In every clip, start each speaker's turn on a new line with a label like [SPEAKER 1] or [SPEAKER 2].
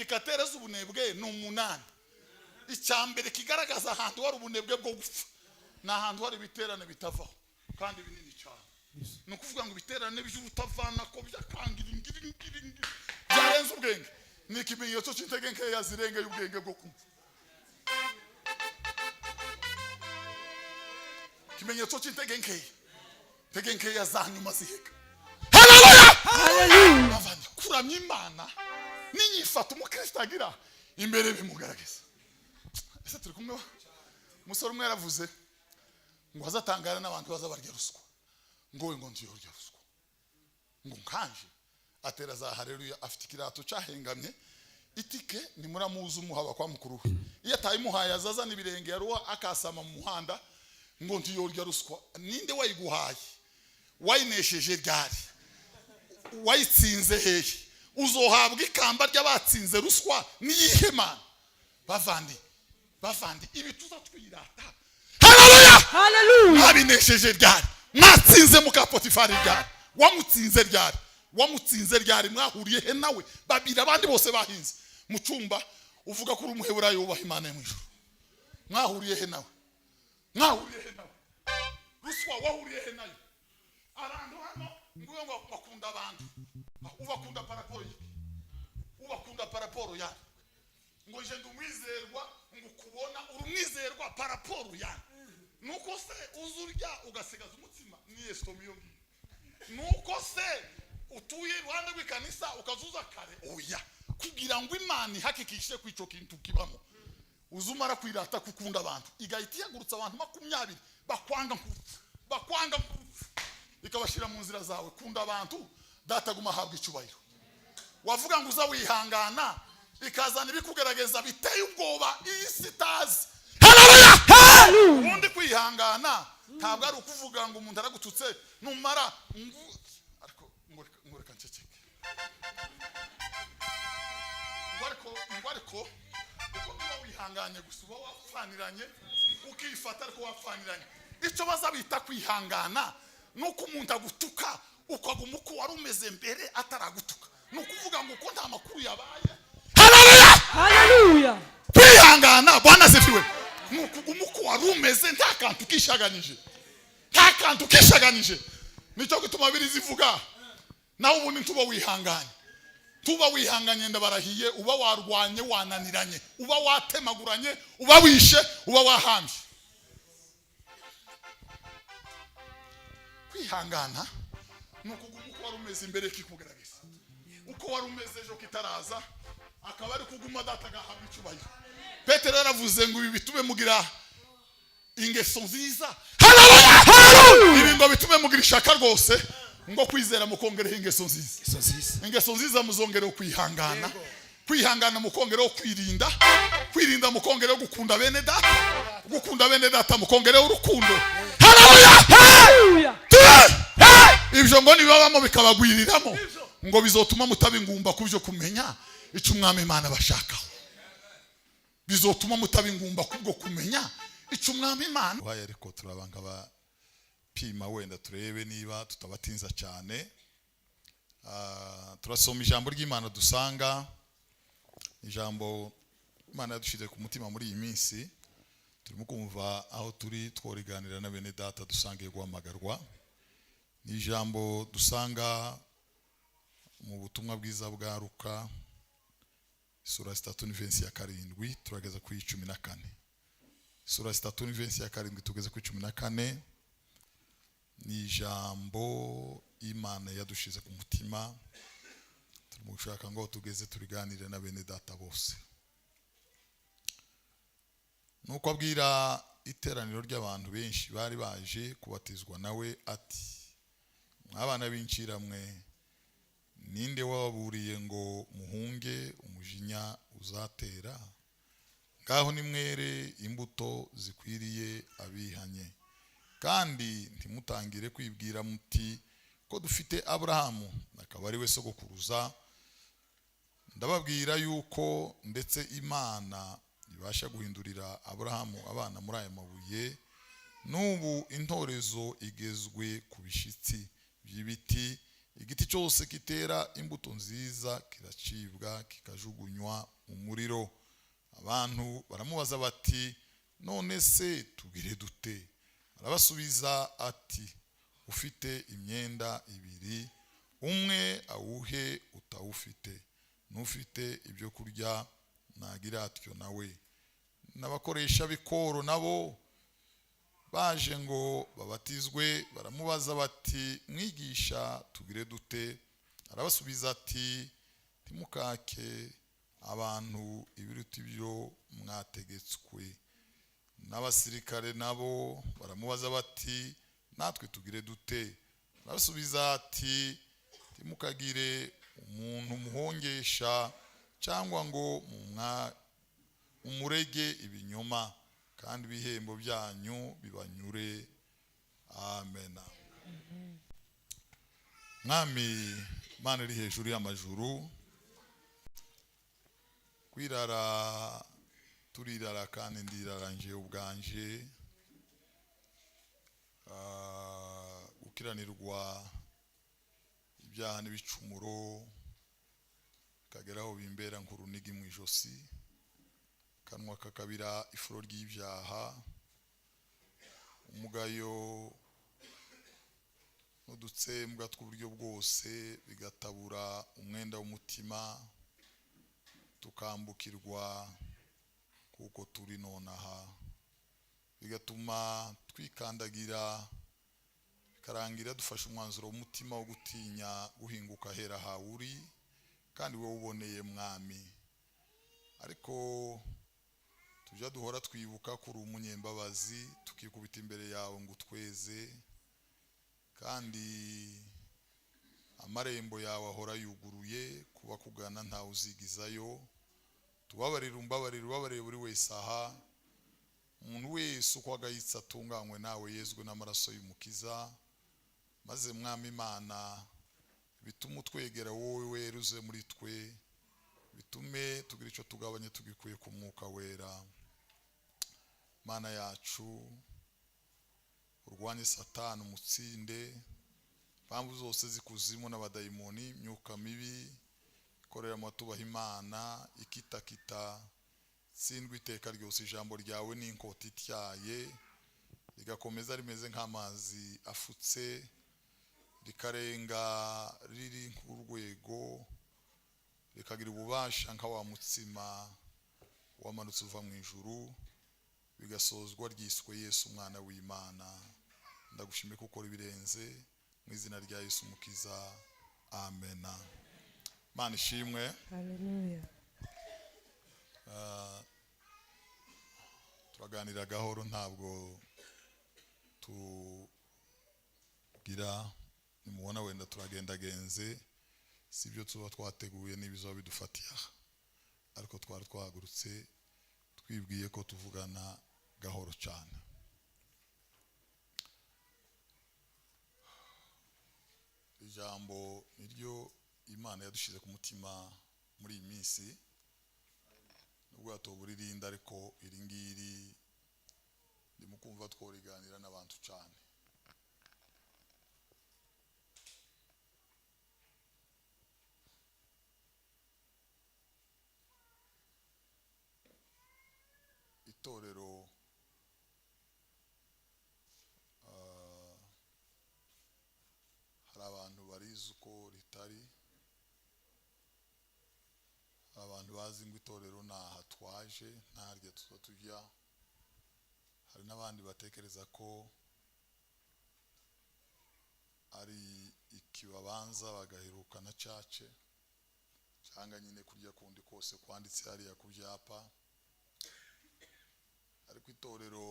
[SPEAKER 1] indikatere z'ubunebwe ni 8. Icyambere kigaragaza ahantu hari ubunebwe bwo gupfa na ahantu hari biterane bitavaho kandi binini cyane. No kuvuga ngo biterane by'ubutavana ko byakangira ingiri byarenze ubwenge. Ni ikimenyetso cy'intege nkeya zirenge y'ubwenge bwo kumva. Kimenyetso cy'intege nkeya. Intege nkeya za nyuma ziheka. Haleluya! Abandi kuramya Imana ninyifata umukristo agira imbere bimugaragaza. Ese turi kumwe umusore umwe yaravuze ngo azatangara n'abantu bazabarya ruswa. Ngo ndiyo urya ruswa. Ngo nkanje atera za haleluya afite ikirato cyahengamye itike ni muramuzi umuhaba kwa mukuru. Iyo atayimuhaye azaza n'ibirenge yaruwa akasama mu muhanda ngo ndiyo urya ruswa. Ninde wayiguhaye? Wayinesheje ryari? Wayitsinze hehe? Uzohabwa ikamba ry'abatsinze ruswa niyihe Mana? Bavandi ibi tuzatwirata. Haleluya! Haleluya! Abinesheje ryari? Mwatsinze muka Potifari ryari? Wamutsinze ryari? Mwahuriye he nawe? Babira abandi bose bahinze mu cyumba uvuga ko uri umuheburayo wubaha Imana yo mu ijuru. Mwahuriye he nawe? Ruswa wahuriye he nayo? Abantu hano nguye ngo bakunda abantu. Ubakunda paraporo ya. Ngo je ndumwizerwa ngo kubona urumwizerwa paraporo ya. Nuko se uzurya ugasigaza umutima ni estomiyo ngi. Nuko se utuye Rwanda rw'ikanisa ukazuza kare oya kugira ngo Imana ihakikishe kwico kintu kibamo. Uzumara kwirata kukunda abantu igahita yagurutsa abantu 20 bakwanga nk'urupfu ikabashira mu nzira zawe. Kunda abantu dataguma habwa icubahiro. Wavuga ngo uza wihangana ikazana ibikugerageza biteye ubwoba isitazi. Haleluya! Ubundi kwihangana ntabwo ari ukuvuga ngo umuntu aragututse numara ariko ngoreka nceceke. Ngwariko uko wihanganye gusuba wapfaniranye ukifata ariko wapfaniranye. Icyo bazabita kwihangana nuko umuntu agutuka ukaguma uko wari umeze mbere ataragutuka. Nukuvuga ngo uko nta makuru yabaye. Haleluya! Haleluya! Kwihangana Bwana sifiwe. Nukuguma uko wari umeze nta kantu kishaganije. Nicyo gituma biri zivuga nawe ubundi ntuba wihanganye ndabarahiye uba warwanye wananiranye uba watemaguranye uba wishe uba wahambye. Kwihangana nukuguma uko wari umeze imbere kikugerageza. Uko wari umeze ejo kitaraza akaba ari kuguma datagahabwa icubahiro. Petero yaravuze ngo ibi bitume mugira ingeso nziza. Haleluya! Ibi ngo bitume mugira ishaka rwose ngo kwizera mukongereho ingeso nziza. Ingeso nziza muzongereho kwihangana. Kwihangana mukongereho kwirinda mukongereho gukunda bene data mukongereho urukundo. Haleluya! Ibyo ngo nibabamo bikabagwiriramo ngo bizotuma mutabingumba kubyo kumenya icyo umwami Imana bashakaho. Bizotuma mutabingumba kubwo kumenya icyo umwami Imana. Waye ariko turabanga ba pima wenda turebe niba tutabatinza cyane. Turasoma ijambo ry'Imana dusanga ijambo Imana yadushize ku mutima muri iyi minsi. Turimo kumva aho turi tworiganira na bene data dusangiye guhamagarwa. Ni ijambo dusanga mu butumwa bwiza bwa Luka sura 3:7 turageza ku 14. Sura 3:7 tugeze ku 14. Ni ijambo Imana yadushize ku mutima. Turimo gushaka ngo tugeze turiganire na bene data bose. Nuko abwira iteraniro ry'abantu benshi bari baje kubatizwa nawe ati abana b'incira mwe ninde wababuriye ngo muhunge umujinya uzatera? Ngaho nimwere imbuto zikwiriye abihanye, kandi ntimutangire kwibwira muti ko dufite Abrahamu akaba ari we sogokuruza. Ndababwira yuko ndetse Imana ibasha guhindurira Abrahamu abana muri aya mabuye. N'ubu intorezo igezwe ku bishitsi by'ibiti igiti cyose kitera imbuto nziza kiracibwa kikajugunywa mu muriro. Abantu baramubaza bati none se tugire dute? Arabasubiza ati ufite imyenda ibiri, umwe awuhe utawufite, n'ufite ibyo kurya nagira atyo nawe. N'abakoresha b'ikoro nabo baje ngo babatizwe baramubaza bati mwigisha tugire dute? Arabasubiza ati ntimukake abantu ibiruta ibyo mwategetswe. N'abasirikare nabo baramubaza bati natwe tugire dute? Arabasubiza ati ntimukagire umuntu muhongesha cyangwa ngo mumurege ibinyoma, kandi ibihembo byanyu bibanyure. Amen. Mwami Mana iri hejuru y'amajuru, kwirara turirara kandi ndiraranje ubwanje, gukiranirwa ibyaha n'ibicumuro kageraho bimbera nk'urunigi mu ijosi, kanwa kakabira ifuro ry'ibyaha, umugayo n'udutsembwa tw'uburyo bwose bigatabura umwenda w'umutima, tukambukirwa kuko turi nonaha, bigatuma twikandagira, bikarangira dufashe umwanzuro w'umutima wo gutinya guhinguka hera hawe uri kandi wowe uboneye Mwami. Ariko tujya duhora twibuka kuri umunyembabazi, tukikubita imbere yawe ngo utweze, kandi amarembo yawe ahora yuguruye, kuba kugana ntawe uzigizayo. Tubabarire ubabarire buri wese aha, umuntu wese uko agayitse atunganywe nawe yezwe n'amaraso y'umukiza, maze Mwami Imana bituma utwegera wowe weruze muri twe, bitume tugira icyo tugabanye tugikuye ku mwuka wera. Mana yacu, urwanye Satani umutsinde, mpamvu zose zikuzimu n'abadayimoni, imyuka mibi ikorera amatubaha Imana ikitakita, tsindwa iteka ryose. Ijambo ryawe ni inkota ityaye, rigakomeza rimeze nk'amazi afutse, rikarenga riri nk'urwego, rikagira ububasha nka wa mutsima wamanutse uva mu ijuru, bigasozwa ryiswe Yesu umwana w'Imana. Ndagushimiye ko ukora ibirenze, mu izina rya Yesu umukiza. Amen. Mana ishimwe.
[SPEAKER 2] Hallelujah.
[SPEAKER 1] Turaganira gahoro, ntabwo tugira nimubona wenda turagendagenze, sibyo tuba twateguye n'ibizaba bidufatiye aha, ariko twari twahagurutse twibwiye ko tuvugana gahoro cyane. Ijambo niryo Imana yadushize ku mutima muri iyi minsi, nubwo atoburirinda, ariko iri ngiri ndimo kumva tworiganira n'abantu cyane. Itorero hari abantu barizi uko ritari, abantu bazi ngo itorero naha twaje ntaryo tuza tujya, hari n'abandi batekereza ko ari ikibabanza bagaheruka na cace, cyangwa nyine kurya kundi kose kwanditse hariya ku byapa. Ariko itorero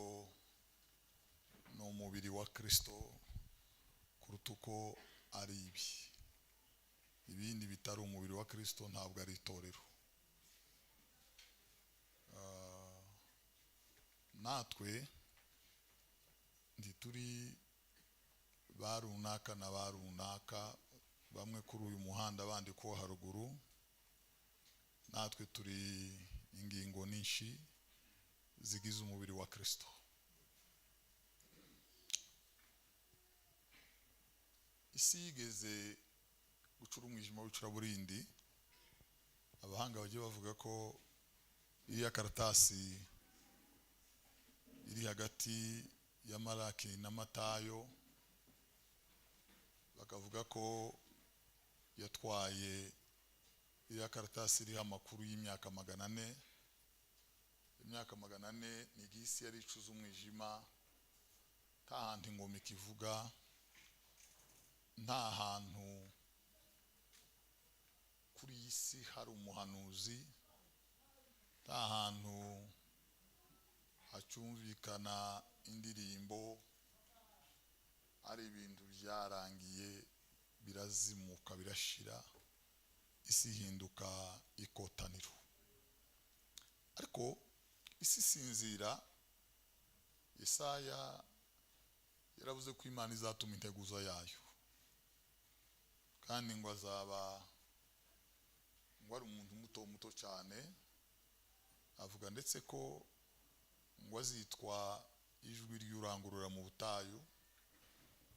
[SPEAKER 1] ni umubiri wa Kristo kuruta uko ari ibindi bitari umubiri wa Kristo ntabwo ari itorero. Natwe ntituri barunaka na barunaka, bamwe kuri uyu muhanda abandi ko haruguru. Natwe turi ingingo nyinshi zigize umubiri wa Kristo. Isi yigeze gucura umwijima w'icuraburindi. Abahanga bagiye bavuga ko iriya karatasi iri hagati ya Malaki na Matayo, bakavuga ko yatwaye iriya karatasi iriho amakuru y'imyaka 400. Imyaka 400 ni igisi yari icuza umwijima, nta hantu ingoma ikivuga, nta hantu kuri isi hari umuhanuzi, nta hantu hacumvikana indirimbo, ari ibintu byarangiye birazimuka birashira, isi hinduka ikotaniro. Ariko isi sinzira. Yesaya yaravuze ko Imana izatuma integuza yayo, kandi ngo azaba ngo ari umuntu muto cyane. Avuga ndetse ko ngo azitwa ijwi ry'urangurura mu butayu,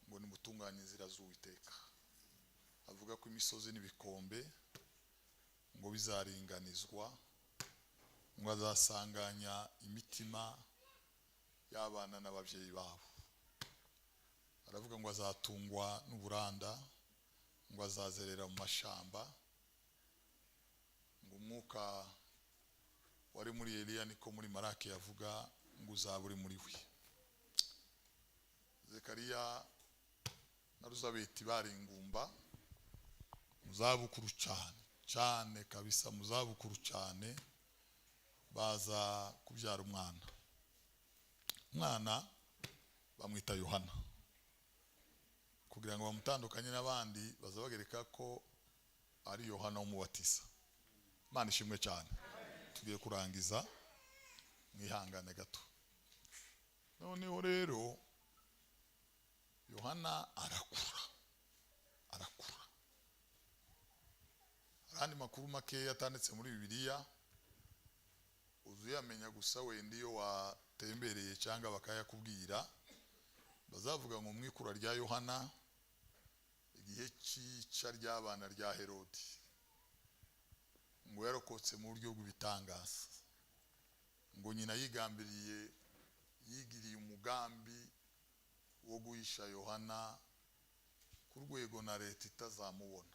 [SPEAKER 1] ngo nimutunganye inzira z'Uwiteka. Avuga ko imisozi n'ibikombe ngo bizaringanizwa, ngo azasanganya imitima y'abana n'ababyeyi babo. Aravuga ngo azatungwa n'uburanda, ngo azazerera mu mashamba, ngo umwuka wari muri Eliya niko muri Malaki yavuga ngo uzaba uri muri we. Zekariya na Elizabeti bari ingumba, muzabukuru cyane kabisa, muzabukuru cyane, baza kubyara umwana bamwita Yohana, kugira ngo bamutandukanye n'abandi baza bagereka ko ari Yohana umubatiza. Imana ishimwe cyane. Tugiye kurangiza, mwihangane gato. Noneho rero Yohana arakura. Arandi makuru make yatanditse muri Bibiliya uzuyamenya gusa wenda iyo watembereye cyangwa bakayakubwira. Bazavuga ngo mwikura rya Yohana igihe cyica ry'abana rya Herodi, ngo yarokotse mu buryo bw'ibitangaza, ngo nyina yigiriye umugambi wo guhisha Yohana ku rwego na leta itazamubona,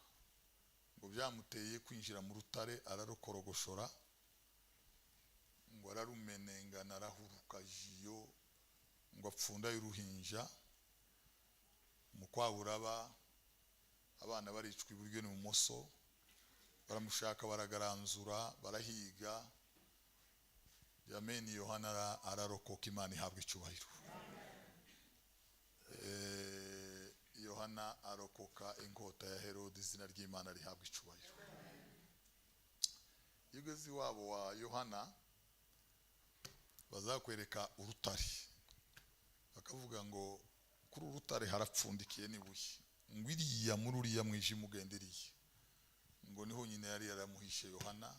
[SPEAKER 1] ngo byamuteye kwinjira mu rutare ararokorogoshora, ngo ararumenengana arahuruka jiyo, ngo apfunda y'uruhinja. Mu kwaburaba abana baricwa iburyo n'ibumoso, baramushaka baragaranzura barahiga. Yameni Yohana ararokoka, Imana ihabwa icyubahiro. Yohana arokoka inkota ya Herodi, izina ry'Imana rihabwa icyubahiro. Yugezi wabo wa Yohana bazakwereka urutare, bakavuga ngo kuri urutare harapfundikiye n'ibuye, ngo iriya muri uriya mwijima ugenderiye, ngo niho nyine yari yaramuhishe Yohana,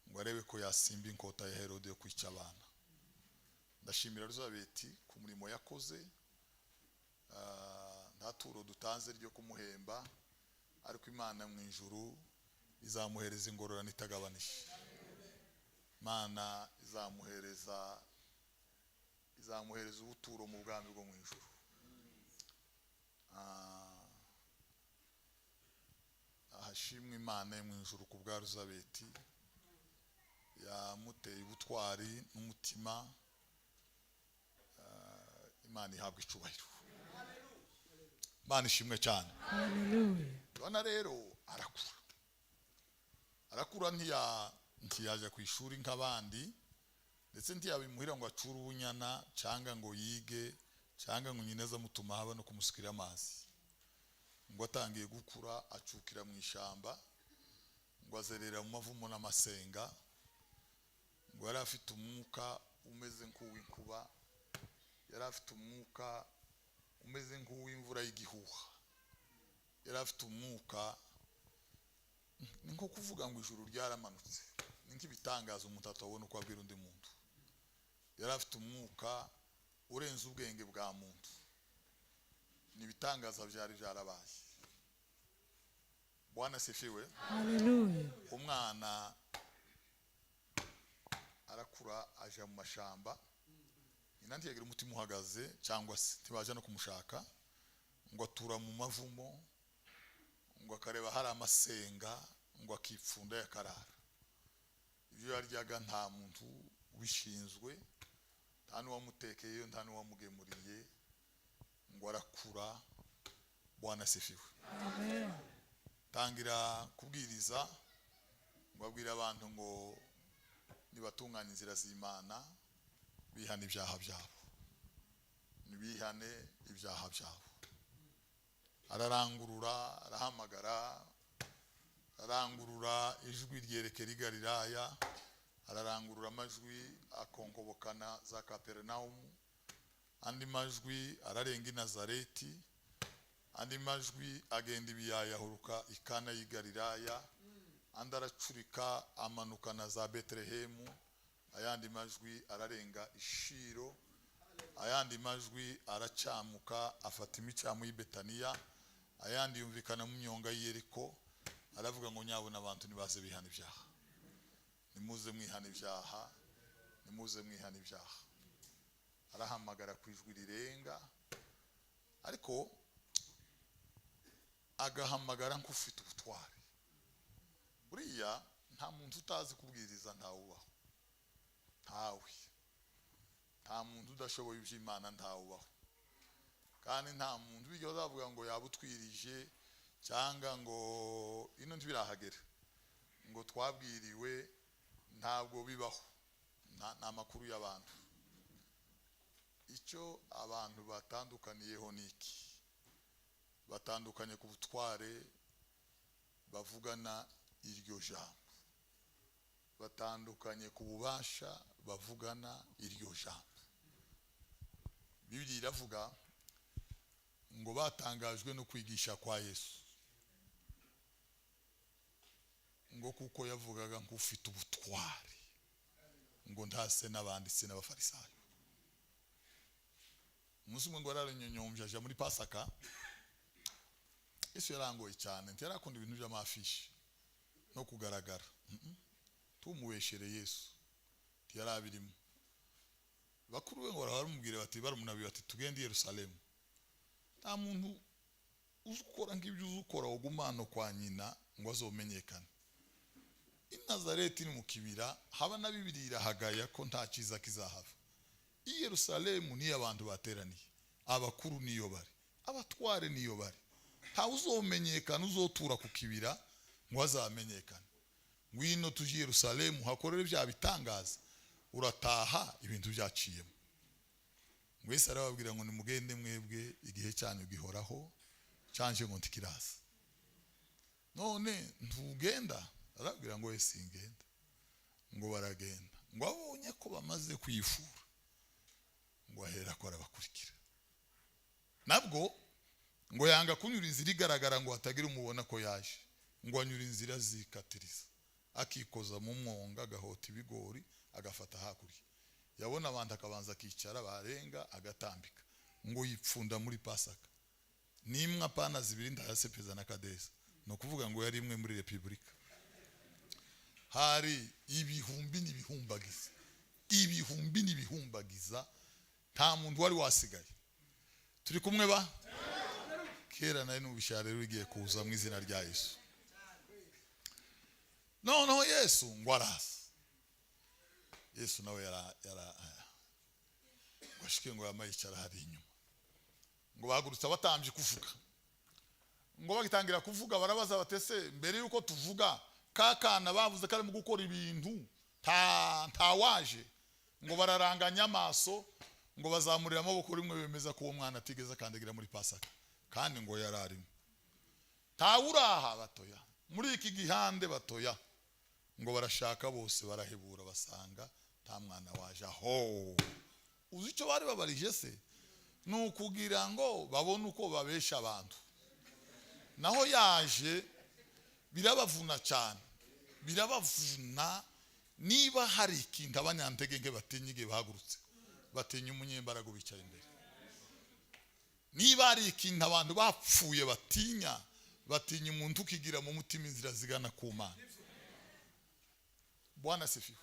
[SPEAKER 1] ngo arebe ko yasimba inkota ya Herode yo kwica abana. Ndashimira Elizabeti ku murimo yakoze, nta turo dutanze ryo kumuhemba, ariko Imana mu ijuru izamuhereza ingororano itagabanije. Imana izamuhereza ubuturo mu bwami bwo mu ijuru. Ahashimwe Imana mu ijuru ku bwa Elizabeti, yamuteye ubutwari n'umutima. Imana ihabwa icyubahiro. Imana ishimwe cyane. Yohana rero arakura ntiyaje ku ishuri nk'abandi, ndetse ntiyabimuhira ngo acure ubunyana cyangwa ngo yige cyangwa ngo nyine azamutuma haba no kumusikira amazi. Ngo atangiye gukura acukira mu ishyamba, ngo azerera mu mavumo n'amasenga, ngo yari afite umwuka umeze nk'uw'inkuba, yari afite umwuka umeze nk'uw'imvura y'igihuha, yari afite umwuka ni nko kuvuga ngo ijuru ryaramanutse, ni nk'ibitangaza umuntu atabona uko abwira undi muntu. Yari afite umwuka urenze ubwenge bwa muntu, ni ibitangaza byari byarabaye. Bwana sifiwe.
[SPEAKER 2] Hallelujah.
[SPEAKER 1] Umwana arakura aje mu mashamba, nyina ntiyagira umutima uhagaze cyangwa se ntibaje no kumushaka, ngo atura mu mavumo, ngo akareba hari amasenga, ngo akipfunda yakarara. Ibyo yaryaga nta muntu ubishinzwe, nta n'uwamutekeyeyo, nta n'uwamugemuriye, ngo arakura. Bwana sifiwe.
[SPEAKER 2] Amen.
[SPEAKER 1] Tangira kubwiriza, babwira abantu ngo nibatunganya inzira z'Imana, bihane ibyaha byabo, nibihane ibyaha byabo. Ararangurura, arahamagara, arangurura ijwi ryerekera i Galilaya, ararangurura amajwi akonkobokana za Kaperinaumu, andi majwi ararenga i Nazareti, andi majwi agenda ibiyaya ahuruka i Kana y'i Galilaya, andi aracurika amanukana za Betelehemu, ayandi majwi ararenga i Shilo, ayandi majwi aracamuka afata imicamu y'i Betaniya, ayandi yumvikana mu myonga y'i Yeriko. Aravuga ngo nyabona abantu nibaze bihana ibyaha, nimuze mwihana ibyaha, nimuze mwihana ibyaha. Arahamagara ku ijwi rirenga, ariko agahamagara nk'ufite ubutware. Buriya nta muntu utazi kubwiriza ntawubaho, ntawe. Nta muntu udashoboye iby'Imana ntawubaho, kandi nta muntu bijya bavuga ngo yabutwirije cyangwa ngo ino ntibirahagera, ngo twabwiriwe. Ntabwo bibaho, nta makuru y'abantu. Icyo abantu batandukaniyeho niki? Batandukanye ku butware bavugana iryo jambo, batandukanye ku bubasha bavugana iryo jambo. Bibiliya iravuga ngo batangajwe no kwigisha kwa Yesu, ngo kuko yavugaga nk'ufite ubutware, ngo ntase n'abanditsi n'abafarisayo. Umunsi umwe ngo araranyonyombye aja muri Pasaka. Yesu yarangoye cyane, ntiyarakunda ibintu by'amafishi no kugaragara. Tumubeshere Yesu ntiyarabirimo. Bakuru we ngo baramubwira bati, barumunabiye bati tugende i Yerusalemu. Nta muntu uzukora nk'ibyo uzukora ugumano kwa nyina ngo azomenyekane. I Nazareti ni mu kibira, haba na Bibiliya irahagaya ko nta cyiza kizahava. I Yerusalemu ni abantu bateraniye, abakuru niyo bari, abatware niyo bari. Nta uzomenyekana uzotura ku kibira ngo azamenyekane. Ngwino tuje i Yerusalemu hakorere bya bitangaza, urataha ibintu byaciyemo. Mwese arababwira ngo nimugende mwebwe, igihe cyanyu gihoraho, cyanje ngo ntikiraza. None ntugenda? Arabwira ngo wese ingenda. Ngo baragenda, ngo abonye ko bamaze kwifura, ngo ahera ko arabakurikira. Nabwo ngo yanga kunyura inzira igaragara ngo hatagira umubona ko yaje, ngo anyura inzira zikatiriza, akikoza mu mwonga, agahota ibigori, agafata hakurya. Yabona abantu akabanza akicara, barenga agatambika, ngo yipfunda muri Pasaka. Nimwe apana zibiri ndayasepeza na Kadesa, no kuvuga ngo yari imwe muri Republika. Hari ibihumbi n'ibihumbagiza, ibihumbi n'ibihumbagiza, nta muntu wari wasigaye. Turi kumwe ba? Kera nayo n'ubishare rugiye kuza mu izina rya Yesu. Noneho Yesu ngo araza. Yesu nawe washike ngo yamayicara hari inyuma. Ngo bagurutse abatambye kuvuga. Ngo bagitangira kuvuga barabaza batese, mbere yuko tuvuga kakana bavuze kare mu gukora ibintu nta waje. Ngo bararanganya amaso, ngo bazamurira amaboko rimwe bemeza ko uwo mwana atigeze akandagira muri Pasaka, kandi ngo yararimo. Ntawuraha batoya muri iki gihande batoya, ngo barashaka bose barahebura basanga nta mwana waje aho. Uzi icyo bari babarije se? Nukugira ngo babone uko babesha abantu. Naho yaje birabavuna cyane, birabavuna. Niba hari ikintu abanyantege nke batinyige bahagurutse, batinya umunyembaraga bicaye imbere. Niba hari ikintu abantu bapfuye batinya, batinya umuntu ukigira mu mutima inzira zigana ku Mana. Bwana sifiwe.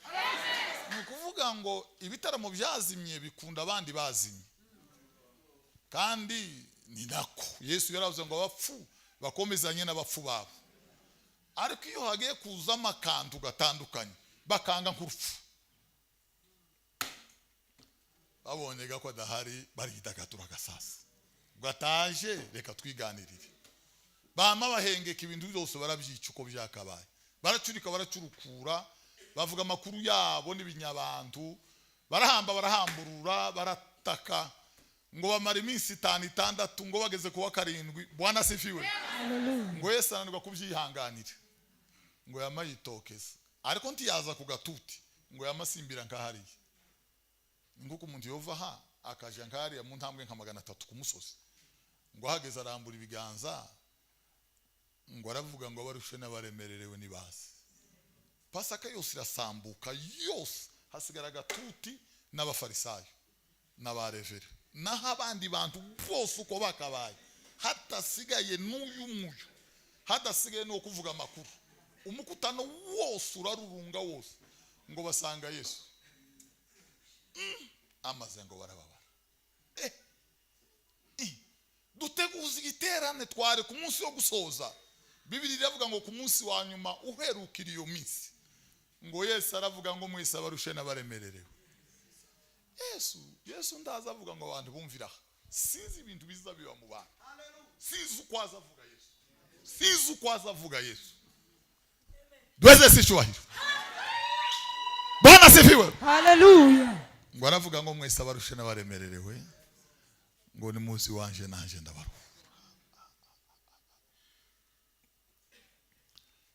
[SPEAKER 1] Nukuvuga ngo ibitaramo byazimye bikunda abandi bazimye. Kandi ni nako Yesu yaravuze ngo abapfu bakomezanye n'abapfu babo. Ariko iyo hagiye kuza amakantu gatandukanye bakanga nk'urupfu, babonye ko adahari baridagatura gasasa, gataje reka twiganirire. Bama bahengeka ibintu byose barabyica uko byakabaye, baracurika baracurukura, bavuga amakuru yabo n'ibinyabantu, barahamba barahamburura, barataka ngo bamara iminsi 5-6 ngo bageze kuwa 7. Bwana sifiwe. Ngo Yesu ananirwa kubyihanganira, ngo yamayitokeza, ariko ntiyaza ku gatuti, ngo yamasimbira nkahariye. Nguko umuntu yova ha akaje nkahariya mu ntambwe nka 300 ku musozi, ngo ahageze arambura ibiganza, ngo aravuga ngo abarushe n'abaremererewe nibaze. Pasaka yose irasambuka yose, hasigara gatuti n'abafarisayo n'abarevera naho abandi bantu bose uko bakabaye, hatasigaye n'uyu muyo, hatasigaye no kuvuga amakuru. Umukutano wose urarurunga wose, ngo basanga Yesu amaze ngo barababara. Duteguza igiterane tware ku munsi wo gusoza. Bibiliya iravuga ngo ku munsi wa nyuma uherukira iyo minsi, ngo Yesu aravuga ngo mwese abarushe n'abaremererewe. Yesu ndaza avuga ngo abantu bumvira, sinzi ibintu biza biba mu bantu, sinzi uko azavuga Yesu, sinzi uko azavuga Yesu. Duweze sicyubahiro. Bwana sifiwe. Haleluya. Ngo aravuga ngo mwese abarushe n'abaremererewe, ngo ni munsi wanje nanje ndabaruhura.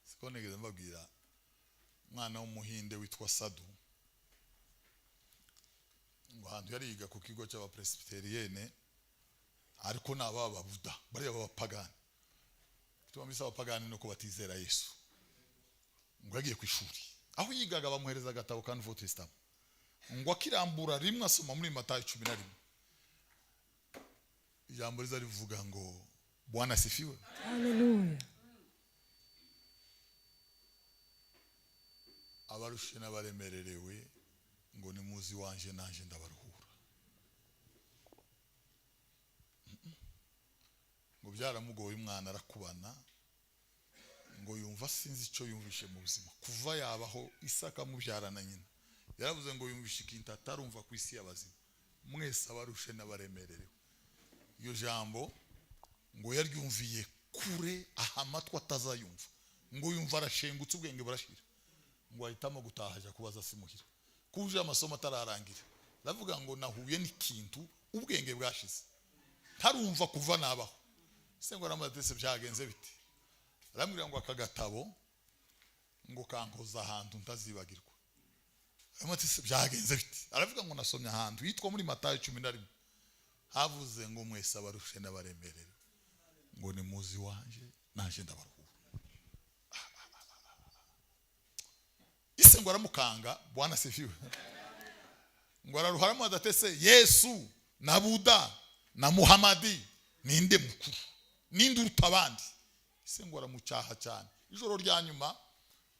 [SPEAKER 1] Sikonegeze mbabwira mwana w'umuhinde witwa Sadu, ngo hantu yari yiga ku kigo cy'abapresbyterienne, ariko nababa Buda bari abapagani. Tumamisa abapagani no kubatizera Yesu. Ngo yagiye ku ishuri, aho yigaga bamuhereza agatabo ka Nouveau Testament, ngo akirambura rimwe asoma muri Matayo 11, ijambo riza rivuga ngo Bwana sifiwe. Haleluya. Abarushe n'abaremererewe, ngo ni muzi wanje nanje ndabaruhura. Ngo byaramugoye umwana arakubana, ngo yumva sinzi icyo yumvishe mu buzima kuva yabaho. Isaka mubyarana nyina yaravuze ngo yumvishe ikintu atarumva ku isi y'abazima, mwese abarushe n'abaremererewe. Iyo jambo ngo yaryumviye kure, aha amatwi atazayumva, ngo yumva arashengutse ubwenge burashira, ngo ahitamo gutaha ajya kubaza simuhira, kuje amasomo atararangira. Ndavuga ngo nahuye n'ikintu ubwenge bwashize, ntarumva kuva nabaho. Se ngo aramadese byagenze biti, aramubwira ngo akagatabo ngo kankoza ahantu ntazibagirwa. Aramutse byagenze biti, aravuga ngo nasomye ahantu yitwa muri Matayo 11, havuze ngo mwese abarushe n'abaremererewe, ngo ni muzi wanje nanje ndabaruhura. Ise ngo aramukanga. Bwana sifiwe. Ngo araruharamo adatese Yesu na Buda na Muhamadi ninde mukuru, ninde urutabandi. Ise ngo aramucyaha cyane. Ijoro rya nyuma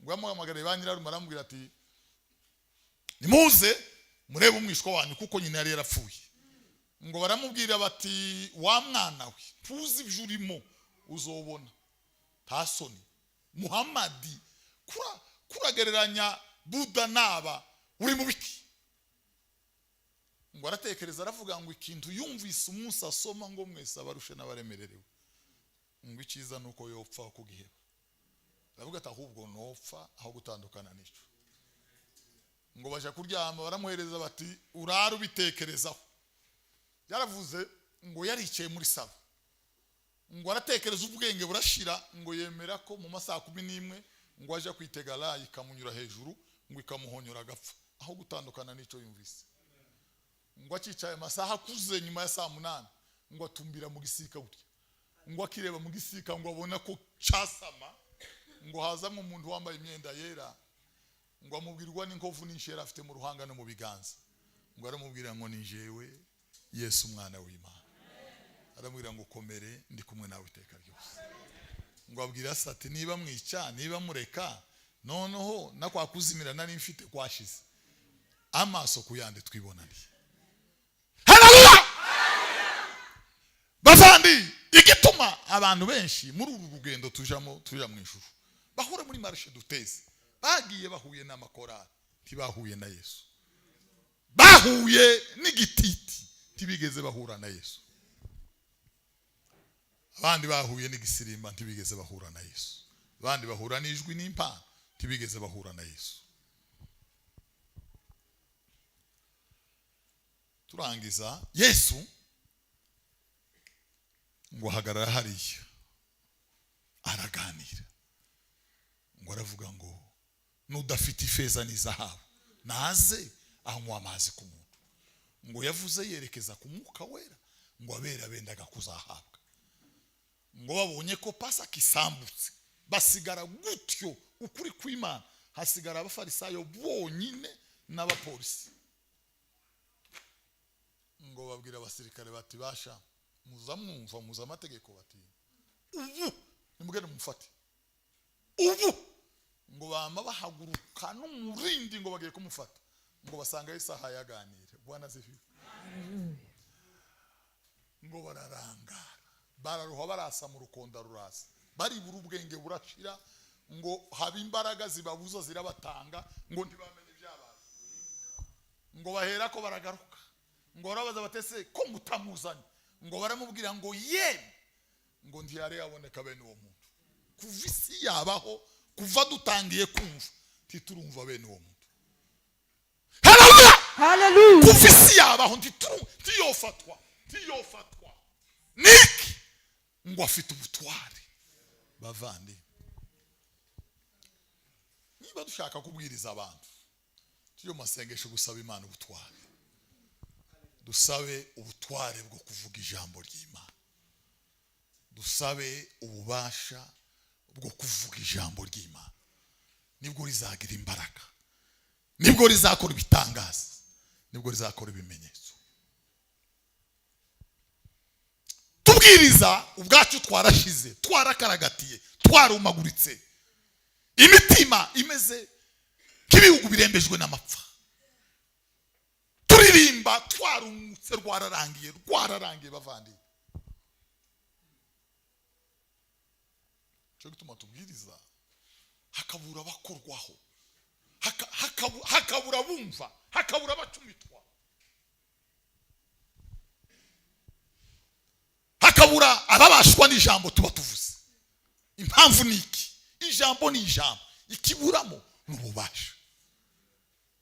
[SPEAKER 1] ngo yamuhamagare banyirarume aramubwira ati nimuze murebe umwishwa wanyu kuko nyina yari yarapfuye. Ngo baramubwira bati wa mwana we tuzi ibjurimo uzobona tasoni. Muhamadi kuragereranya Buda naba uri mu biki? Ngo aratekereza aravuga ngo ikintu yumvise umunsi asoma ngo mwese abarushe n'abaremererewe, ngo icyiza nuko yopfa kugiheba. Aravuga ati ahubwo nopfa aho gutandukana n'icyo. Ngo baje kuryama baramuhereza bati urara ubitekerezaho. Yaravuze ngo yaricaye muri saba, ngo aratekereza ubwenge burashira, ngo yemera ko mu masaha 11 ngo aje kwitegala ikamunyura hejuru, ngo ikamuhonyora agapfa aho gutandukana n'icyo yumvise. Ngo acicaye amasaha akuze nyuma ya saa 8, ngo atumbira mu gisika gutya, ngo akireba mu gisika ngo abona ko cyasama, ngo hazamo umuntu wambaye imyenda yera, ngo amubwirwa n'inkovu n'inshera afite mu ruhanga no mu biganza. Ngo aramubwira ngo ni jewe Yesu umwana w'Imana. Aramubwira ngo komere ndi kumwe nawe iteka ryose. ngo abwira se ati niba mwica niba mureka noneho nakwa kuzimira nari mfite kwashize amaso kuyande twibonaniye. Haleluya! Bavandi, igituma abantu benshi muri uru rugendo tuja mu ijuru bahura muri marshe duteze bagiye bahuye n'amakorari ntibahuye na Yesu, bahuye n'igititi ntibigeze bahura na Yesu, abandi bahuye n'igisirimba ntibigeze bahura na Yesu, abandi bahura n'ijwi n'impano ntibigeze bahura na Yesu. Turangiza Yesu ngo hagarara hariya araganira ngo aravuga ngo nudafite ifeza n'izahabu naze anywa amazi ku muntu, ngo yavuze yerekeza ku Mwuka Wera ngo abera bendaga kuzahabwa, ngo babonye ko Pasaka isambutse basigara gutyo ukuri kw'Imana, hasigara abafarisayo bonyine n'abapolisi. Ngo babwira abasirikare bati basha muzamwumva muza amategeko bati ubu nimugende mufate ubu, ngo bama bahaguruka n'umurindi ngo bagiye kumufata, ngo basanga isaha yaganire. Bwana zifiwe. Ngo bararangara bararuha barasa mu rukonda rurasa bari buru ubwenge burashira, ngo haba imbaraga zibabuza zirabatanga ngo ntibamenye ibyabaye, ngo bahera ko baragaruka ngo barabaza batese ko mutamuzanye, ngo baramubwira ngo ye ngo ntiyare yaboneka bene uwo muntu kuva isi yabaho, kuva dutangiye kumva titurumva bene uwo muntu. Haleluya! Haleluya! Kuva isi yabaho ntiyofatwa niki ngo afite ubutware. Bavandi, niba dushaka kubwiriza abantu tiyo masengesho gusaba Imana ubutware, dusabe ubutware bwo kuvuga ijambo ry'Imana, dusabe ububasha bwo kuvuga ijambo ry'Imana, nibwo rizagira imbaraga, nibwo rizakora ibitangaza, nibwo rizakora ibimenyetso. Tubwiriza ubwacu twarashize, twarakaragatiye, twarumaguritse, imitima imeze nk'ibihugu birembejwe n'amapfa, turirimba twarumutse rwararangiye bavandi. Cyo gituma tubwiriza hakabura bakorwaho, hakabura bumva, hakabura bacumitwa, hakabura ababashwa n'ijambo tuba tuvuze. Impamvu niki? Ijambo ni ijambo, ikiburamo n'ububasha.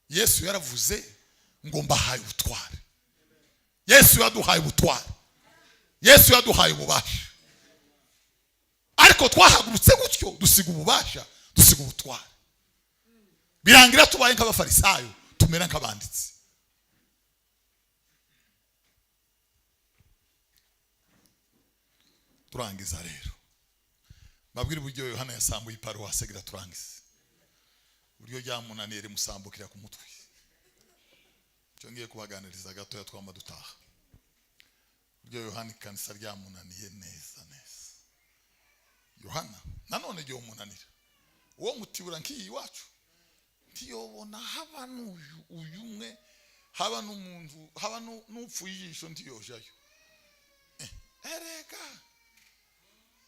[SPEAKER 1] Yesu yaravuze ngo mbahaye ubutware. Yesu yaduhaye ubutware, Yesu yaduhaye ububasha, ariko twahagurutse gutyo dusiga ububasha, dusiga ubutware, birangira tubaye nk'abafarisayo, tumera nk'abanditsi. Turangiza rero babwira uburyo Yohana yasambuye iparuwasi gira turangize uburyo ryamunaniye rimusambukira ku mutwe. Cyo ngiye kubaganiriza gato yatwama dutaha uburyo Yohana kanisa ryamunaniye neza. Yohana nanone ryo munanira uwo mutibura nkiyi wacu ntiyobona haba n'uyu umwe, haba n'umuntu, haba n'upfu yijisho ntiyojayo. Erega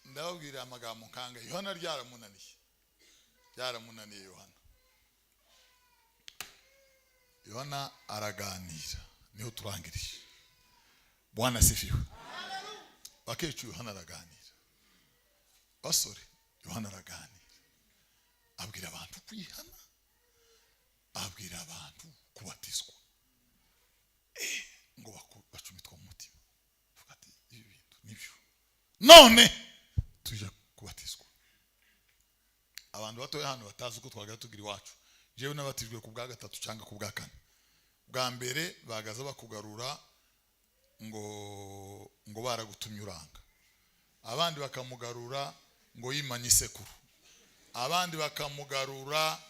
[SPEAKER 1] ndababwira amagambo nkanga Yohana ryaramunaniye Yohana araganira, niho turangirije. Bwana sifiwe. Bakecu Yohana araganira, basore Yohana araganira, abwira abantu kwihana, abwira abantu kubatizwa, ngo bacumitwa mu mutima. Vuga ati ibi bintu nibyo, none tuje kubatizwa. Abantu batoya hano batazi uko twagaye tugira iwacu. Jewe nabatijwe ku bwa gatatu cyangwa ku bwa kane. Bwa mbere bagaza bakugarura ngo baragutumye uranga, abandi bakamugarura ngo yimanye isekuru, abandi bakamugarura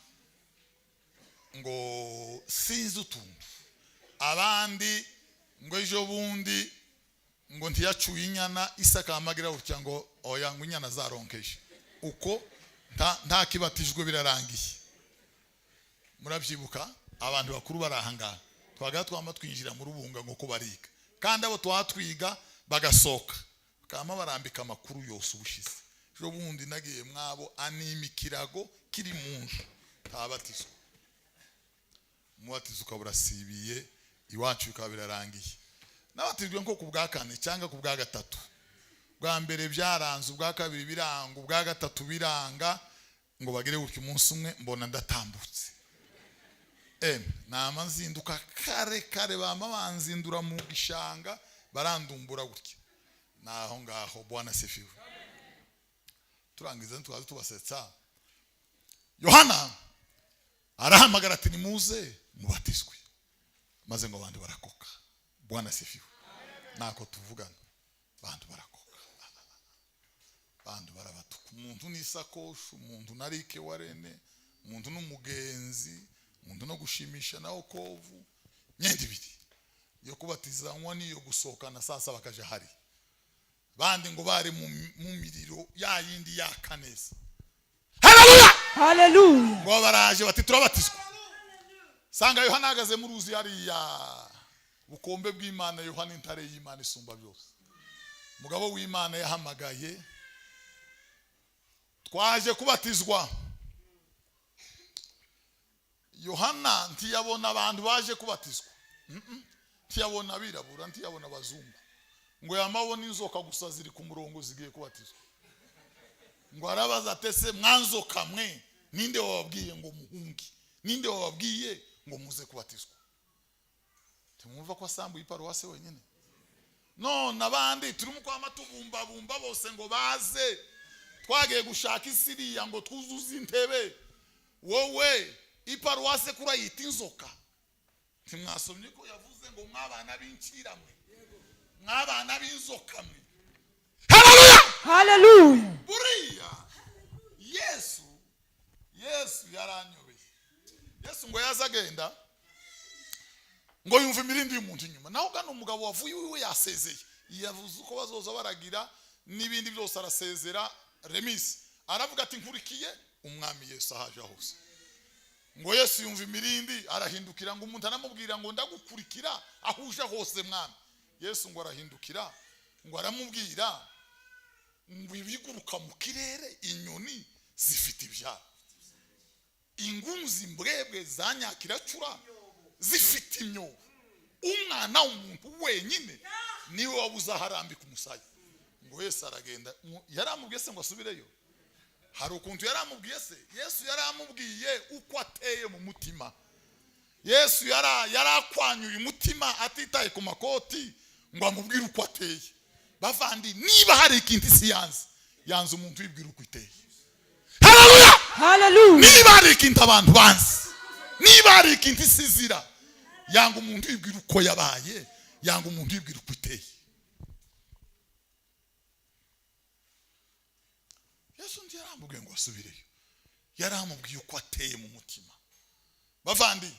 [SPEAKER 1] ngo sinzi utuntu, abandi ngo ejo bundi ngo ntiyacuye inyana isaka amagira utya ngo oya ngo inyana zaronkeje uko nta kibatijwe birarangiye. Murabyibuka abantu bakuru barahangana twaga twama twinjira mu rubunga ngo ko bariga, kandi abo twatwiga bagasoka kama barambika amakuru yose ubushize. Jo bundi nagiye mwabo animikirago kiri munju tabatizwa, mubatizo ukabura sibiye iwacu bikaba birarangiye. Nabatizwe nko kubwa kane cyangwa kubwa gatatu. Bwa mbere byaranze, ubwa kabiri biranga, ubwa gatatu biranga, ngo bagire gutyo umunsi umwe mbona ndatambutse. Nama nzinduka kare bama banzindura mu gishanga barandumbura gutya. Naho ngaho Bwana sifiwe. Turangiza twaza tubasetsa. Yohana arahamagara ati nimuze mubatizwe, maze ngo abandi barakoka. Bwana sifiwe. Nako tuvugana abantu barakoka, abantu barabatuka. Umuntu n'isakosho, umuntu narike warene, umuntu n'umugenzi, umuntu no gushimisha nawo kovu, nyende ibiri yo kubatiza nwa niyo gusohokana sasa bakaje hari bandi ngo bari mu miriro ya yindi yakaneza. Haleluya,
[SPEAKER 2] haleluya.
[SPEAKER 1] Ngo baraje bati turabatizwa. Sanga Yohana agaze mu ruzi yari ya bukombe bw'Imana. Yohana intare y'Imana isumba byose, mugabo w'Imana yahamagaye, twaje kubatizwa. Yohana ntiyabona abantu baje kubatizwa, ntiyabona abirabura, ntiyabona abazungu, ngo yamabona inzoka gusa ziri ku murongo zigiye kubatizwa. Ngo arabaza atese mwanzoka mwe, ninde wababwiye ngo muhungi, ninde wababwiye ngo muze kubatizwa? Tumumva ko asambu iparuwase wenyine. No nabandi turimo kwa matubumba bose ngo baze, twagiye gushaka isiriya ngo twuzuze intebe. Wowe iparuwase kurayita inzoka. Timwasomye ko yavuze ngo mwabana b'inciramwe, mwabana b'inzoka mwe. Haleluya,
[SPEAKER 2] haleluya.
[SPEAKER 1] Buriya Yesu yaranyobeye. Yesu ngo yazagenda ngo yumva imirindi y'umuntu inyuma. Naho gano umugabo wavuye wiwe yasezeye, yavuze uko bazoza baragira n'ibindi byose arasezera remisi. Aravuga ati nkurikiye umwami Yesu ahaje hose. Ngo Yesu yumva imirindi arahindukira, ngo umuntu anamubwira ngo ndagukurikira ahuje hose mwami. Yesu ngo arahindukira, ngo aramubwira ngo ibiguruka mu kirere, inyoni zifite ibyara, ingunzi mbwebwe zanyakira cura zifite imyobo, umwana w'umuntu wenyine niwe wabuze aharambika umusaya. Ngo Yesu aragenda. Yaramubwiye se ngo asubireyo? Hari ukuntu yaramubwiye se? Yesu yaramubwiye uko ateye mu mutima. Yesu yarakwanyuye umutima atitaye ku makoti, ngo amubwire uko ateye. Bavandi niba hari ikintu isi yanze umuntu yibwira uko iteye. Haleluya,
[SPEAKER 2] haleluya.
[SPEAKER 1] Niba hari ikintu abantu banze, niba hari ikintu isi zira, yanga umuntu yibwira uko yabaye, yanga umuntu yibwira uko iteye. Yesu ndi yaramubwiye ngo asubireyo, yaramubwiye uko ateye mu mutima. Bavandi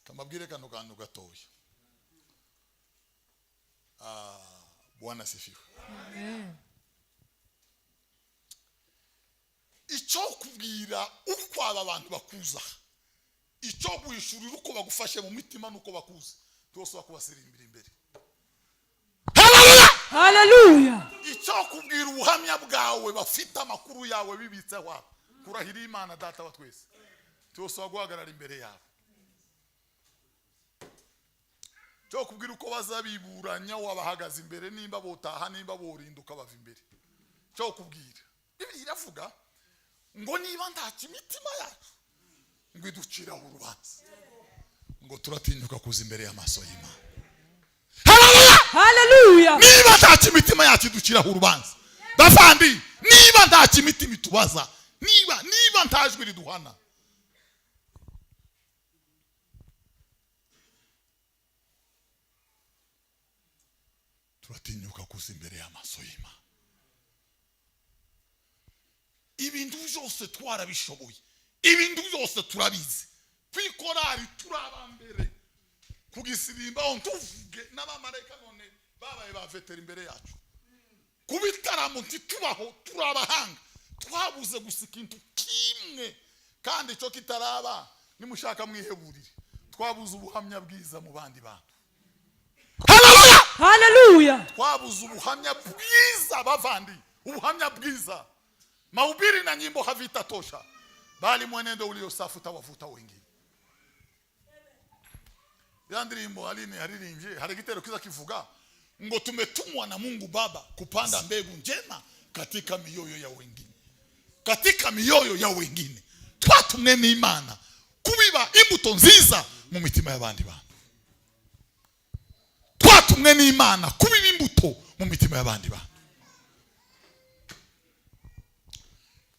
[SPEAKER 1] kamabwire kano kantu gatoya. Bwana sifiwe.
[SPEAKER 2] Amen.
[SPEAKER 1] Icyo kubwira uko aba bantu bakuza, icyo gwishurira uko bagufashe mu mitima nuko bakuza, twose bakubasirimbira imbere. Haleluya,
[SPEAKER 2] haleluya.
[SPEAKER 1] Icyo kubwira ubuhamya bwawe bafite amakuru yawe bibitse wa kurahira Imana data wa twese, twose baguhagarara imbere yawe. Cyo kubwira uko bazabiburanya wabahagaze imbere, nimba botaha nimba borinduka bava imbere. Cyo kubwira Bibiliya iravuga ngo niba ndaca imitima yacu ngo iduciraho urubanza, ngo turatinyuka kuza imbere y'amaso y'Imana. Haleluya,
[SPEAKER 2] haleluya.
[SPEAKER 1] Niba ndaca imitima yacu iduciraho urubanza, bavandi niba ndaca imitima itubaza, niba ntajwe riduhana, turatinyuka kuza imbere y'amaso y'Imana. Ibintu byose twarabishoboye, ibintu byose turabizi. Kwikorari turabambere kugisirimba on tuvuge n'abamarayika none babaye ba vetera imbere yacu. Kubitaramo ntitubaho turabahanga, twabuze gusa ikintu kimwe, kandi cyo kitaraba nimushaka mwiheburire, twabuze ubuhamya bwiza mu bandi bantu. Haleluya,
[SPEAKER 2] haleluya.
[SPEAKER 1] twabuze ubuhamya bwiza bavandi, ubuhamya bwiza. Mahubiri na nyimbo havitatosha, bali mwenendo uliosafuta wavuta wengine. Ya ndirimbo haririmbye, hari igitero kiza kivuga ngo tumetumwa na Mungu Baba kupanda mbegu njema katika mioyo ya wengine. Katika mioyo ya wengine twatumwe n'Imana kubiba imbuto nziza mu mitima y'abandi bantu. Twatumwe n'Imana kubiba imbuto mu mitima y'abandi bantu.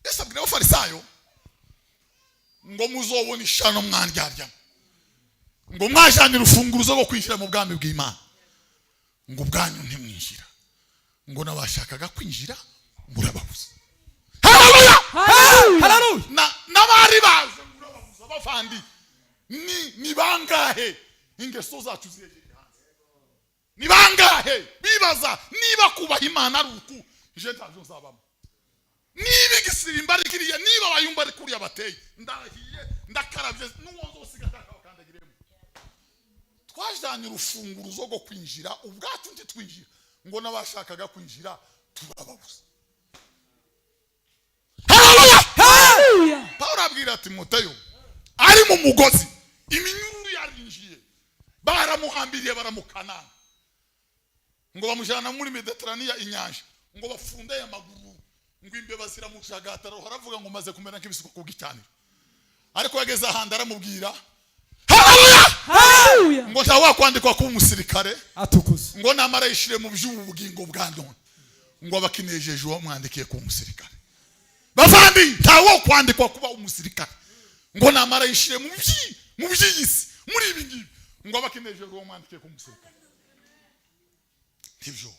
[SPEAKER 1] Esa bwira abafarisayo ngo muzobona ishano mwandyarya, ngo mwajanye urufunguruzo rwo kwinjira mu bwami bw'Imana, ngo bwanyu ntimwinjira, ngo nabashakaga kwinjira murababuza. Haleluya, haleluya. N'abari baje murababuza bavandi. Ni bangahe ingeso zacu ziyegeje hanze? Ni bangahe bibaza niba kubaha Imana ari uku je ntavyo nzabamo? Niba igisirimba ari kiriya, niba bayumba ari kuriya bateye, ndahiye ndakaravye n'uwozosiga ndakandagiremo. Twajanye urufunguruzo rwo kwinjira, ubwacu ntitwinjira, ngo nabashakaga kwinjira turababuza. Haleluya. Paulo abwira Timoteyo ari mu mugozi, iminyururu yarinjiye, baramuhambiriye baramukana, ngo bamujana muri Mediterania inyanja, ngo bafunde amaguru, ngo imbeba ziramujagataro, haravuga ngo maze kumera nk'ibisuko ku gicaniro. Ariko yageze ahandi aramubwira haleluya, ngo ntawa kwandikwa ku umusirikare atukuze, ngo namara yishire mu by'ubugingo bwa none, ngo abakinejeje uwo mwandikiye ku umusirikare. Bavandi ntawo kwandikwa kuba umusirikare, ngo namara yishire mu by'isi muri ibi ngibi, ngo abakinejeje uwo mwandikiye ku umusirikare. Kivyo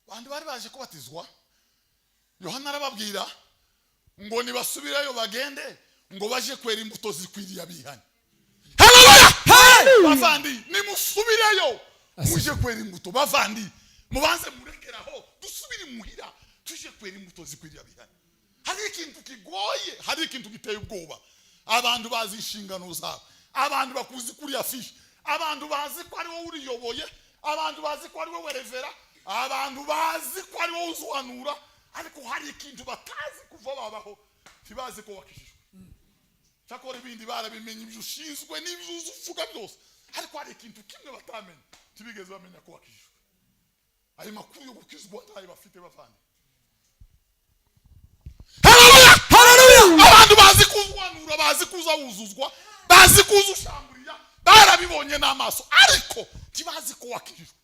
[SPEAKER 1] bandi bari baje kubatizwa, Yohana arababwira ngo nibasubirayo bagende, ngo baje kwera imbuto zikwiriye abihanye. Haleluya, bavandi nimusubireyo muje kwera imbuto. Bavandi mubanze murekeraho dusubire muhira tuje kwera imbuto zikwiriye abihanye. Hari ikintu kigoye, hari ikintu giteye ubwoba. Abantu bazi inshingano zabo, abantu bakuzi kuri afishi, abantu bazi ko ari wowe uriyoboye, abantu bazi ko ari wowe revera, abantu bazi ko ari wowe uzuhanura, ariko hari ikintu batazi kuva babaho, tibazi ko wakishijwe. Cyakora ibindi barabimenye ibyo ushinzwe n'ibyo uvuga byose, ariko hari ikintu kimwe batamenye, tibigeze bamenya ko wakishijwe. Ayo makuru yo gukizwa ntayo bafite bavandi. Haleluya, abantu bazi kuzwanura, bazi kuzawuzuzwa, bazi kuzushamburiya, barabibonye n'amaso, ariko tibazi ko wakishijwe.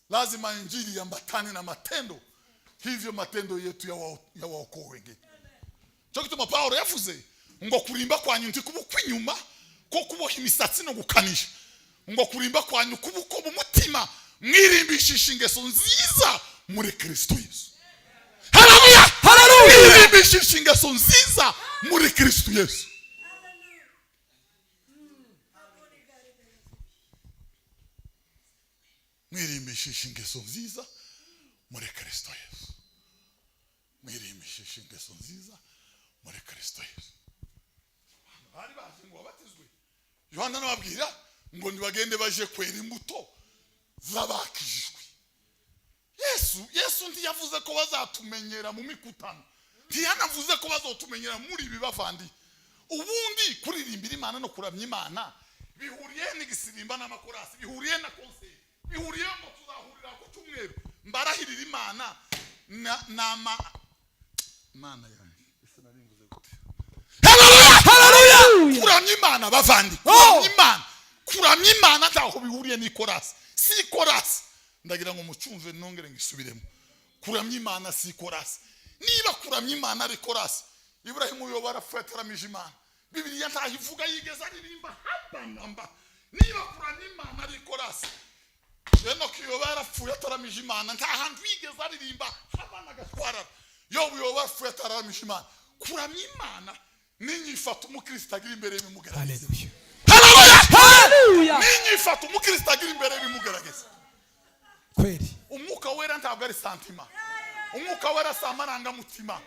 [SPEAKER 1] Lazima injili yambatane na matendo, hivyo matendo yetu ya waokoe wengine. Cyo gituma Paulo yavuze ngo kurimba kwanyu ntikubu kwinyuma ko kuboha imisatsi no gukanisha, ngo kurimba kwanyu kubuko mu mutima mwirimbishisha ingeso nziza muri Kristo Yesu. Haleluya, haleluya. Mwirimbishisha ingeso nziza muri Kristo Yesu. Mwirimbishisha ingeso nziza muri Kristo Yesu. Mwirimbishisha ingeso nziza muri Kristo Yesu. Hari baje ngo babatizwe, Yohana nababwira ngo nibagende baje kwera imbuto z'abakijijwe. Yesu ntiyavuze ko bazatumenyera mu mikutano, ntiyanavuze ko bazotumenyera muri ibi bavandi. Ubundi kuririmbira Imana no kuramya Imana bihuriye n'igisirimba n'amakorasi, bihuriye na konseri, bihuriye ngo tuzahurira ku cyumweru mbarahirira Imana nama Imana yanjye. Ese naringuze gute? Haleluya, kuramya Imana bavandi, kuramya Imana ntaho bihuriye n'ikorasi. Si korasi, ndagira ngo mucumve nongere ngisubiremo. Kuramya Imana si korasi. Niba kuramya Imana ari korasi, Ibrahimu yo barafataramije Imana, Bibiliya ntahivuga yigeze aririmba haba namba. Niba kuramya Imana ari korasi, Enoki yoba yarapfuye ataramije Imana nta hantu yigeze aririmba habana gatwara yobu yoba yarapfuye ataramije Imana kuramya Imana ninyifata umukristo agira imbere bimugaragaza haleluya ninyifata umukristo agira imbere bimugaragaza
[SPEAKER 3] kweli
[SPEAKER 1] umwuka wera ntabwo ari santima umwuka wera samaranga mutima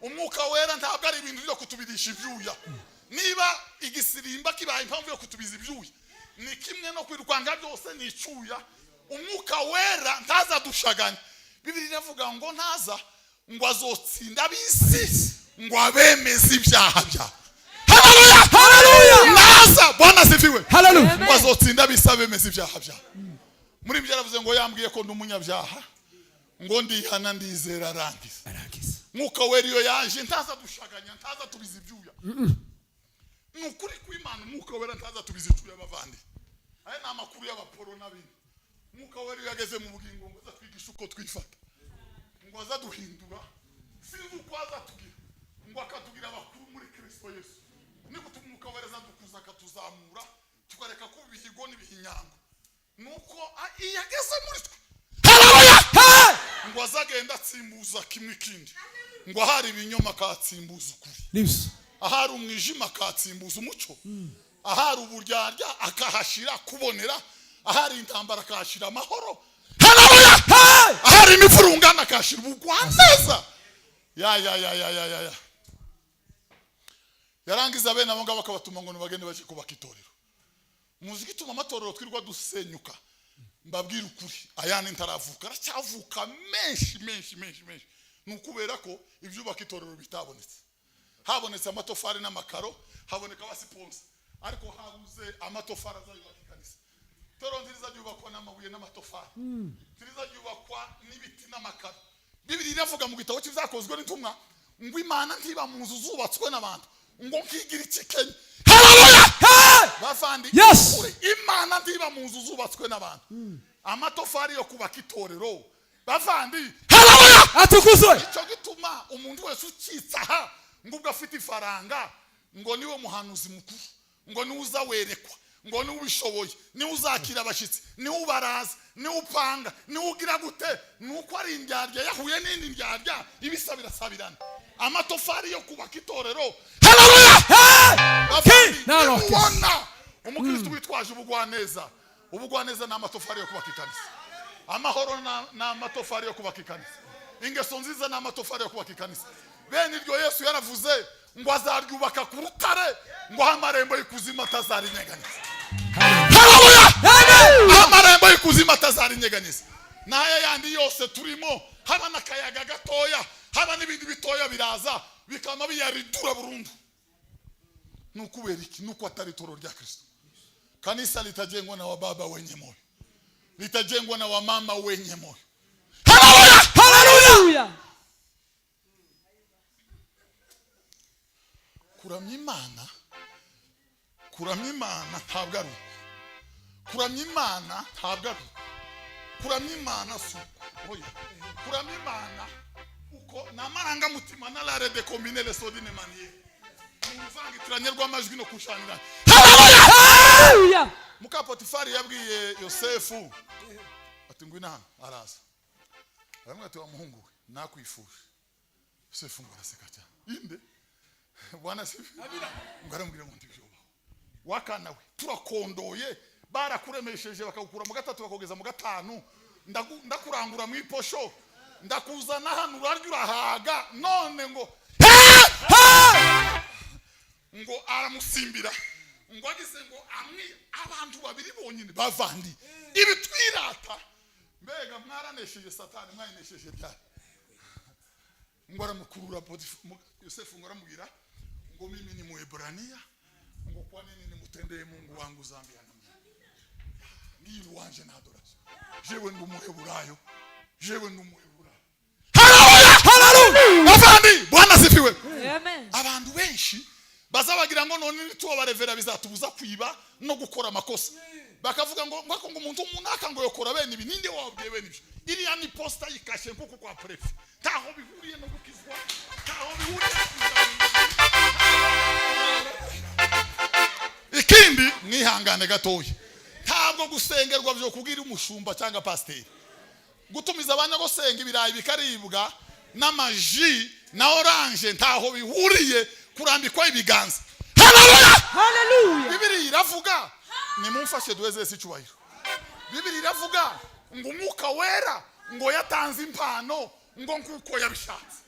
[SPEAKER 1] umwuka wera ntabwo ari ibintu byo kutubidisha ibyuya niba igisirimba kibaye impamvu yo kutubiza ibyuya ni kimwe no kwirwanga byose ni icyuya umwuka wera ntaza dushaganya Bibiri iravuga ngo ntaza ngo azotsinda bisi ngo abemeze ibyaha bya haleluya haleluya naza Bwana sifiwe
[SPEAKER 3] haleluya
[SPEAKER 1] ngo azotsinda bisi abemeze ibyaha bya muri ibyo yaravuze ngo yambwiye ko ndi umunyabyaha ngo ndihana ndizera arangiza mwuka wera iyo yaje ntaza dushaganya ntaza tubiza ibyuya nukuri kw'Imana mwuka wera ntaza tubiza icyuya abavandi aya ni amakuru y'abaporo n'abindi mwuka wera iyo yageze mu bugingo ngo azatwigisha uko twifata ngo azaduhindura sinzi uko azatugira ngo akatugira abakuru muri Kristo Yesu niko umwuka wera azadukuza akatuzamura tukareka kuba ibihigo n'ibihinyango nuko iyo ageze muri twe haleluya ngo azagenda atsimbuza kimwe kindi ngo ahari ibinyoma akatsimbuza ukuri
[SPEAKER 3] nibyo
[SPEAKER 1] ahari umwijima akatsimbuza umucyo ahari uburyarya akahashira kubonera ahari intambara akahashira amahoro haleluya ahari imivurungano akahashira ubugwaneza ya yarangiza bene abo ngabo akabatuma ngo nibagende baje kubaka itorero muziki tuma amatorero twirwa dusenyuka mbabwira ukuri ayane ntaravuka aracyavuka menshi nukubera ko ibyubaka itorero bitabonetse habonetse amatofari n'amakaro haboneka abasiponsa ariko habuze amatofari azayubaka ikanisa toro nziza yubakwa n'amabuye n'amatofari nziza yubakwa n'ibiti n'amakaro Bibiri iravuga mu gitabo cy'ibyakozwe n'intumwa ngo Imana ntiba mu nzu zubatswe n'abantu ngo nkigira ikikenya haleluya bavandi Imana ntiba mu nzu zubatswe n'abantu amatofari yo kubaka itorero bavandi haleluya
[SPEAKER 3] atukuzwe
[SPEAKER 1] icyo gituma umuntu wese ukitsaha ngo ubwo afite ifaranga ngo niwe muhanuzi mukuru ngo niwe uzawerekwa ngo niwe ubishoboye niwe uzakira abashyitsi niwe ubaraza niwe upanga niwe ugira gute nuko ari indyarya yahuye n'indi ndyarya ibisabira sabirana amatofari yo kubaka itorero haleluya ubona umukristo witwaje ubugwaneza n'amatofari yo kubaka ikanisa amahoro n'amatofari yo kubaka ikanisa ingeso nziza n'amatofari yo kubaka ikanisa bene iryo Yesu yaravuze ngo azaryubaka ku rutare ngo amarembo y'ikuzimu atazarinyeganyeza haleluya amarembo y'ikuzimu atazarinyeganyeza naye yandi yose turimo haba n'akayaga gatoya haba n'ibindi bitoya biraza bikama biyaridura burundu nukubera iki nuko atari toro rya Kristo kanisa litajengwa na wababa wenye moyo litajengwa na wamama wenye moyo haleluya haleluya kuramya Imana ntabwo ari kuramya Imana ntabwo ari kuramya Imana oya kuramya Imana uko namaranga mutima na la de combiner les sodine manier uvangitiranye rw'amajwi no kushanira haleluya muka Potifari yabwiye Yosefu ati ngwina hano araza aramwe ati wa muhungu we nakwifuje Yosefu ngo araseka cyane inde Bwana sifi ngaramubwira ngo ndibyoba wakana we turakondoye barakuremesheje bakagukura mu gatatu bakogeza mu gatanu ndakurangura mu iposho ndakuzana hano urarya urahaga none ngo ngo aramusimbira ngo agize ngo abantu babiri bonyine bavandi ibitwirata mbega mwaranesheje Satani mwayinesheje ryari ngo aramukurura Yosefu ngo aramubwira ngo mimi ni Mwebrania ngo kwa nini nimutendee Mungu wangu dhambi na mimi ngiye wanje na adoration jewe ndi Umuheburayo haleluya haleluya afandi Bwana sifiwe
[SPEAKER 2] amen
[SPEAKER 1] abantu benshi bazabagira ngo none nituba barevera bizatubuza kwiba no gukora amakosa bakavuga ngo umuntu umunaka ngo yokora bene ibi ninde wabwiye bene ibyo iriya ni posta yikashe nkuko kwa prefe taho bihuriye no gukizwa taho bihuriye ikindi mwihangane gatoya nta ntabwo gusengerwa byo kubwira umushumba cyangwa pasiteri. Gutumiza abana gusenga ibirayi bikaribwa n'amaji na orange ntaho bihuriye kurambikwa ibiganza.
[SPEAKER 2] Hallelujah.
[SPEAKER 1] Bibiri iravuga nimumfashe duweze sicyubahiro. Bibiri iravuga ngo umwuka wera ngo yatanze impano ngo nkuko yabishatse.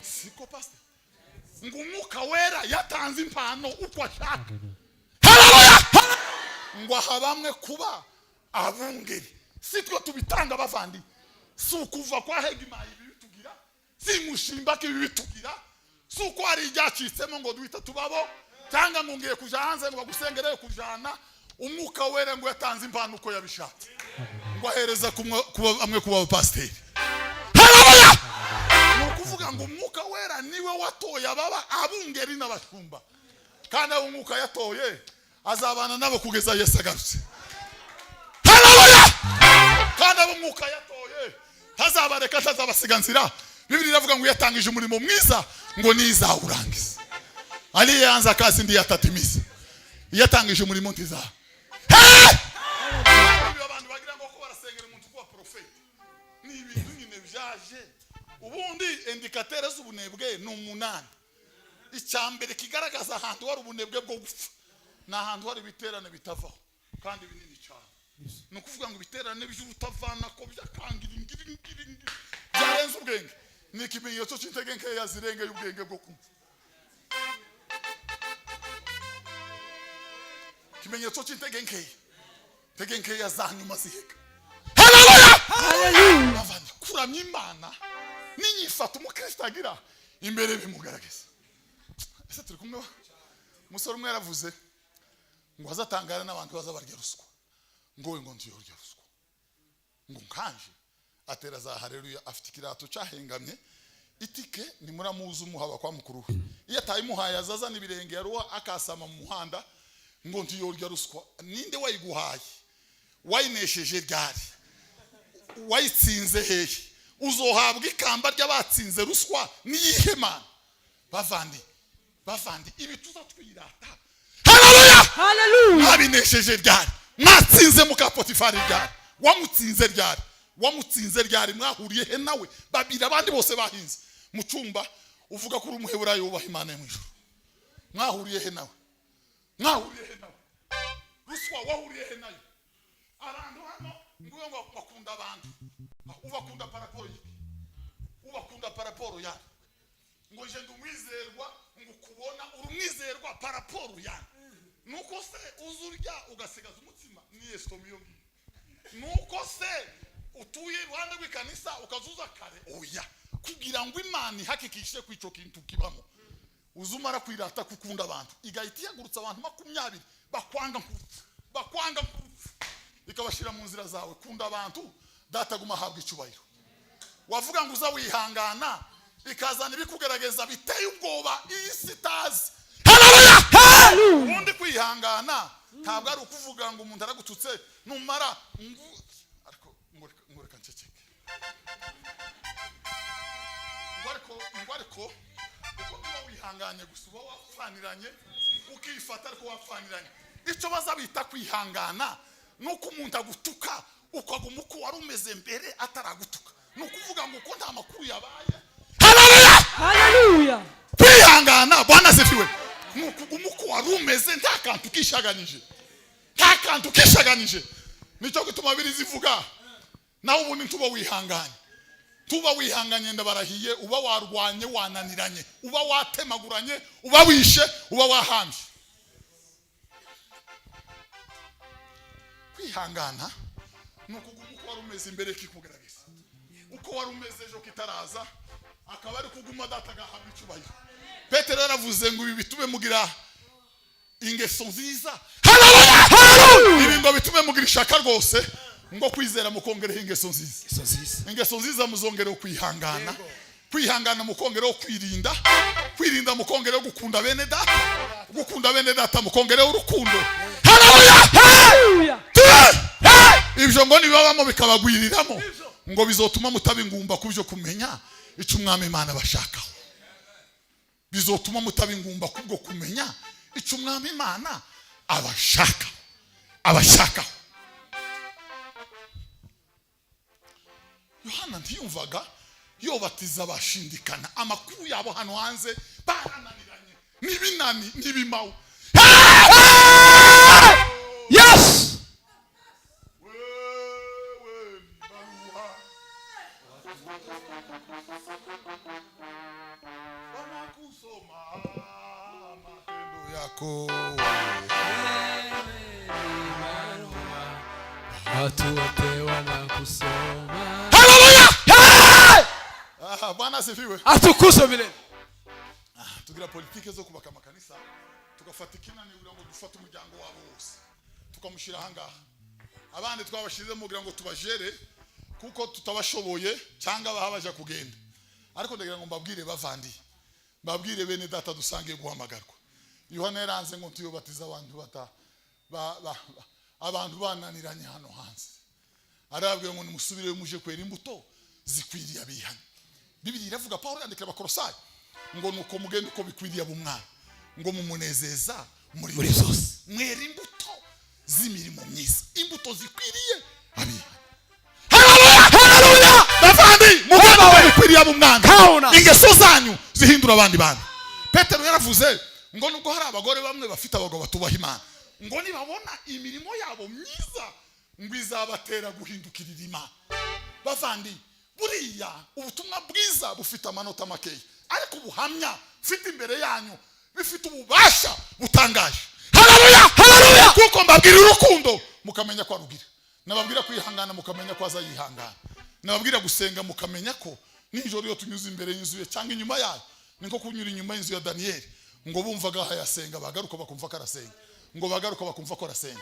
[SPEAKER 1] Siko pastor. Ngo umwuka wera yatanze impano uko ashaka. Ngo habamwe kuba abungeri. Sitwe tubitanga bavandi. Si ukuva kwa Hegima ibi bitugira. Si mushimba ke ibi bitugira. Si uko ari ibyacitsemo ngo duhita tubabo. Cyangwa ngo ngiye kuja hanze ngo bagusengere kujana. Umwuka wera ngo yatanze impano uko yabishatse. Ngo ahereza amwe kuba pasiteri. Haleluya! Nukuvuga ngo umwuka wera niwe watoye ababa abungeri n'abashumba. Kandi umwuka yatoye azabana nabo kugeza Yesu agarutse. Haleluya! Kandi umwuka yatoye tazabareka tazabasiganzira. Bibiri iravuga ngo yatangije umurimo mwiza ngo nizawurangiza. Ali yanza kazi ndi yatatimiza. Yatangije umurimo ntiza. Abantu bagira ngo ko barasengera umuntu kwa profeti. Ni ibintu nyine byaje. Ubundi indikatere z'ubunebwe ni 8. Icyambere kigaragaza ahantu hari ubunebwe bwo gupfa. Na ahantu hari biterane bitavaho kandi binini cyane. No kuvuga ngo biterane by'ubutavana ko byakangira ingiri. Byarenze ubwenge. Ni ikimenyetso cy'intege nke yazirenge y'ubwenge bwo kumva. Kimenyetso cy'intege nke. Intege nke yazanyuma ziheka. Haleluya!
[SPEAKER 2] Hallelujah.
[SPEAKER 1] Bavandi kuramya Imana ninyifata umukristo agira imbere bimugaragaza. Ese turi kumwe umusore umwe yaravuze ngo azatangara n'abantu bazabarya ruswa. Ngo we ngo ndiyo urya ruswa. Ngo nkanje atera za haleluya afite ikirato cyahengamye itike ni muramuzi umuhaba kwa mukuru. Iyo atayimuhaye azaza n'ibirenge yaruwa akasama mu muhanda ngo ndiyo urya ruswa. Ninde wayiguhaye? Wayinesheje ryari? Wayitsinze hehe? Uzohabwa ikamba ry'abatsinze ruswa niyihe Mana? Bavandi ibi tuzatwirata. Haleluya!
[SPEAKER 2] Hallelujah.
[SPEAKER 1] Abinesheje ryari? Mwatsinze muka Potifari ryari? Wamutsinze ryari mwahuriye he nawe? Babira abandi bose bahinze mu cyumba uvuga ko uri umuheburayo ubaha Imana mu ijuru. Mwahuriye he nawe? Ruswa wahuriye he nayo? Arandu hano nguye ngo bakunda abantu. Ubakunda paraporo ya. Ngo je ndumwizerwa ngo kubona urumwizerwa paraporo ya. Nuko se uzurya ugasigaza umutsima ni estomiyo. Nuko se utuye Rwanda rw'ikanisa ukazuza kare oya kugira ngo Imana ihakikishe kwico kintu kibamo. Uzumara kwirata kukunda abantu igahita yagurutsa abantu 20 bakwanga nk'urupfu ikabashira mu nzira zawe. Kunda abantu dataguma habwa icubahiro. Wavuga ngo uza wihangana ikazana ibikugerageza biteye ubwoba isitazi. Haleluya! Ubundi kwihangana ntabwo ari ukuvuga ngo umuntu aragututse numara ariko ngoreka nceceke. Ngwareko uko uba wihanganye gusuba wafaniranye ukifata ariko wafaniranye. Icyo bazabita kwihangana nuko umuntu agutuka ukaguma uko wari umeze mbere ataragutuka. Nukuvuga ngo uko nta makuru yabaye. Haleluya!
[SPEAKER 2] Hallelujah.
[SPEAKER 1] Kwihangana Bwana sifiwe. Nukuguma uko wari umeze nta kantu kishaganije. Nicyo gituma biri zivuga nawe ubundi tuba wihanganye ndabarahiye uba warwanye wananiranye uba watemaguranye uba wishe uba wahambye. Kwihangana nukuguma uko wari umeze imbere kikugaragaza. Uko wari umeze ejo kitaraza akaba ari kuguma datagahabwa icubahiro. Petero yaravuze ngo ibi bitume mugira ingeso nziza. Haleluya! Ibi ngo bitume mugira ishaka rwose ngo kwizera mukongereho ingeso nziza. Ingeso nziza muzongereho kwihangana. Kwihangana mukongereho kwirinda mukongereho gukunda bene data mukongereho urukundo. Haleluya! Ibyo ngo nibabamo bikabagwiriramo ngo bizotuma mutabingumba kubyo kumenya icyo umwami Imana bashakaho. Bizotuma mutabingumba kubwo kumenya icyo umwami Imana abashakaho. Yohana ntiyumvaga yobatiza abashindikana amakuru yabo hano hanze barananiranye n'ibinani n'ibimawo.
[SPEAKER 3] Yes. Watu wote wanakusoma. Haleluya!
[SPEAKER 1] Bwana asifiwe.
[SPEAKER 3] Atukuzwe milele.
[SPEAKER 1] Tugira politike zo kubaka amakanisa tugafatikina ni kugira ngo dufate umuryango wabo wose tukamushira hangaha. Abandi twabashize mu kugira ngo tubajere kuko tutabashoboye cyangwa bahabaje kugenda. Ariko ndagira ngo mbabwire bavandi. Mbabwire bene data dusangiye guhamagarwa. Yohana yaranze ngo tuyobatiza abantu abantu bananiranye hano hanze. Arabwiye ngo nimusubire muje kwera imbuto zikwiriye abihanye. Bibiliya iravuga Paulo yandikira Abakolosayi ngo nuko mugende uko bikwiriye abumwana ngo mumunezeza muri byose. Mwera imbuto z'imirimo myiza, imbuto zikwiriye abihanye. Haleluya! Bavandi mugende uko bikwiriye abumwana. Ingeso zanyu zihindura abandi bantu. Petero yaravuze ngo nubwo hari abagore bamwe bafite abagabo batubaha Imana ngo nibabona imirimo yabo myiza ngo izabatera guhindukirira Imana. Bavandi buriya ubutumwa bwiza bufite amanota makeya ariko ubuhamya ufite imbere yanyu bifite ububasha butangaje. Haleluya! Haleluya! Kuko mbabwira urukundo mukamenya ko arugira, nababwira kwihangana mukamenya ko azayihangana, nababwira gusenga mukamenya ko nijoro iyo tunyuze imbere y'inzu ye cyangwa inyuma yayo niko kunyura inyuma y'inzu ya Daniel ngo bumvaga hayasenga bagaruka bakumva karasenga, ngo bagaruka bakumva ko arasenga.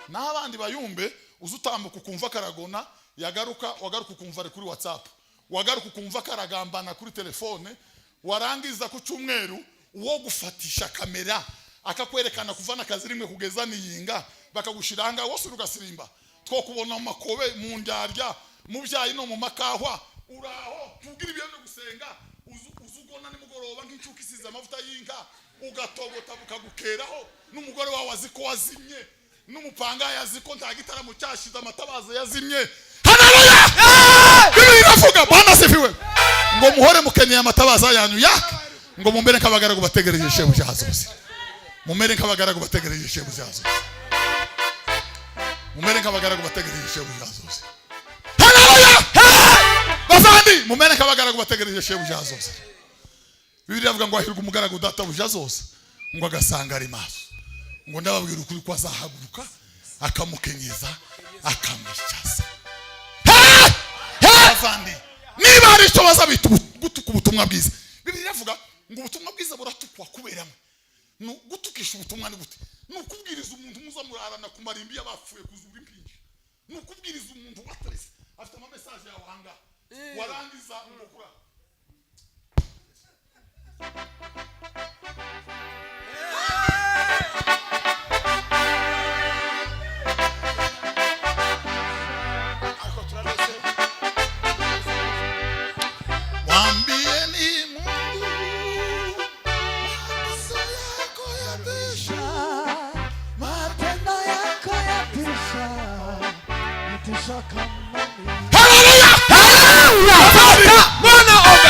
[SPEAKER 1] N'abandi bayumbe uzutambuka ukumva karagona yagaruka wagaruka ukumva ari kuri WhatsApp, wagaruka ukumva karagambana kuri telefone, warangiza ku cyumweru uwo gufatisha kamera akakwerekana kuvana akazi rimwe kugeza niyinga bakagushiranga wose urugasirimba two kubona amakobe mu ndyarya mu byayi no mu makahwa uraho tugira ibyo gusenga uzugona nimugoroba nk'icuka isize amavuta y'inka ugatogota bukagukeraho n'umugore wawe aziko wazimye n'umupanga yaziko nta gitaramo cyashize amatabaza yazimye. Haleluya! Bibiliya iravuga Bwana asifiwe ngo muhore mukeneye amatabaza yanyu yaka ngo mumbere nk'abagaragu bategereje shebuja hazoze. Mumbere nk'abagaragu bategereje shebuja hazoze. Mumbere nk'abagaragu bategereje shebuja hazoze. Haleluya! Bavandi mumbere nk'abagaragu bategereje shebuja hazoze. Bibiliya iravuga ngo ahirwa umugaragu databuja hazoze ngo agasanga ari maso. Ngo ndababwira ukuri ko azahaguruka akamukenyeza akamwicaza. Bavandi niba hari icyo bazabita gutuka ubutumwa bwiza, Bibiliya iravuga ngo ubutumwa bwiza buratukwa kuberamo. No gutukisha ubutumwa ni gute? No kubwiriza umuntu muza murarana ku marimbi y'abapfuye kuzura impinji. No kubwiriza umuntu watarese afite ama message yawe hanga warangiza ngokura.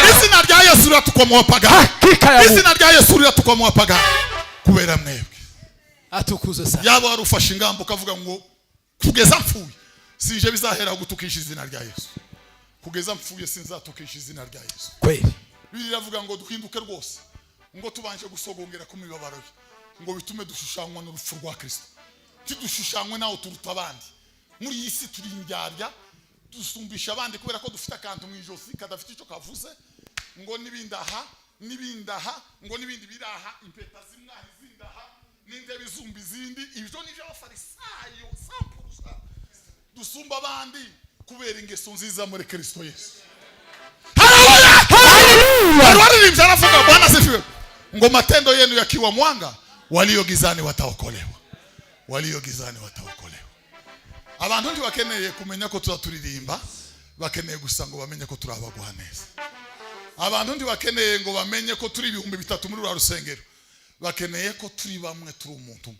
[SPEAKER 1] Izina rya Yesu ratukomwapaga. Izina rya Yesu ratukomwapaga kubera mwebwe.
[SPEAKER 3] Atukuze sana.
[SPEAKER 1] Yabo warufashe ingambo kavuga ngo kugeza mpfuye sije bizahera gutukisha izina rya Yesu. Kugeza mpfuye sinzatukisha izina rya Yesu.
[SPEAKER 3] Kweli.
[SPEAKER 1] Bibiliya iravuga ngo duhinduke rwose ngo tubanje gusogongera ku mibabaro ye ngo bitume dushushanywa n'urupfu rwa Kristo. Tidushushanywe naho turuta abandi. Muri iyi si turi indyarya dusumbisha abandi kubera ko dufite akantu mu ijosi kadafite icyo kavuze ngo nibindaha ngo nibindi biraha impeta zimwahi zindaha n'indebe izumba izindi. Ibyo nije abafarisayo sampurusa dusumba abandi kubera ingeso nziza muri Kristo Yesu. Haleluya! Haleluya! Waririmbye aravuga Bwana asifiwe ngo matendo yenu yakiwa mwanga walio gizani wataokolewa. Walio gizani wataokolewa. Abantu ndi bakeneye kumenya ko tuzaturirimba, bakeneye gusa ngo bamenye ko turabagwa neza. Abantu ndi bakeneye ngo bamenye ko turi 3,000 muri rusengero, bakeneye ko turi bamwe turi umuntu.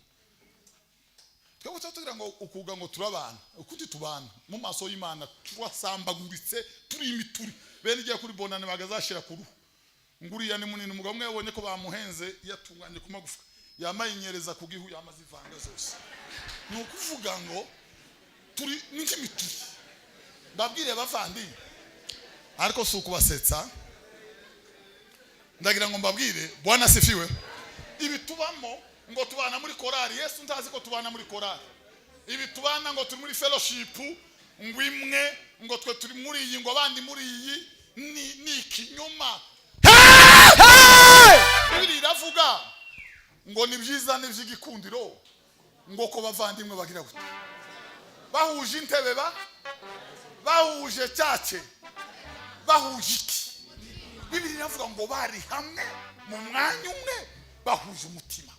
[SPEAKER 1] twebwe tugira ngo ukuga ngo turabana ukuti tubana mu maso y'Imana turasambaguritse turi imituri bene igiye kuri bonane bagazashira ku ruhu nguriya ni munini umugabo umwe yabonye ko bamuhenze yatunganye ku magufa yamayinyereza ku gihu yamazivanga zose ni ukuvuga ngo turi n'imituri ndabwire bavandi ariko si ukubasetsa ndagira ngo mbabwire Bwana sifiwe ibi tubamo ngo tubana muri korali Yesu ndazi ko tubana muri korali ibi tubana ngo turi muri fellowship ngo imwe ngo twe turi muri iyi ngo abandi muri iyi ni ikinyoma Bibiri iravuga ngo ni byiza n'ivy'igikundiro ngo ko bavandimwe bagira gute bahuje intebe bahuje cyace bahuje iki Bibiri iravuga ngo bari hamwe mu mwanya umwe bahuje umutima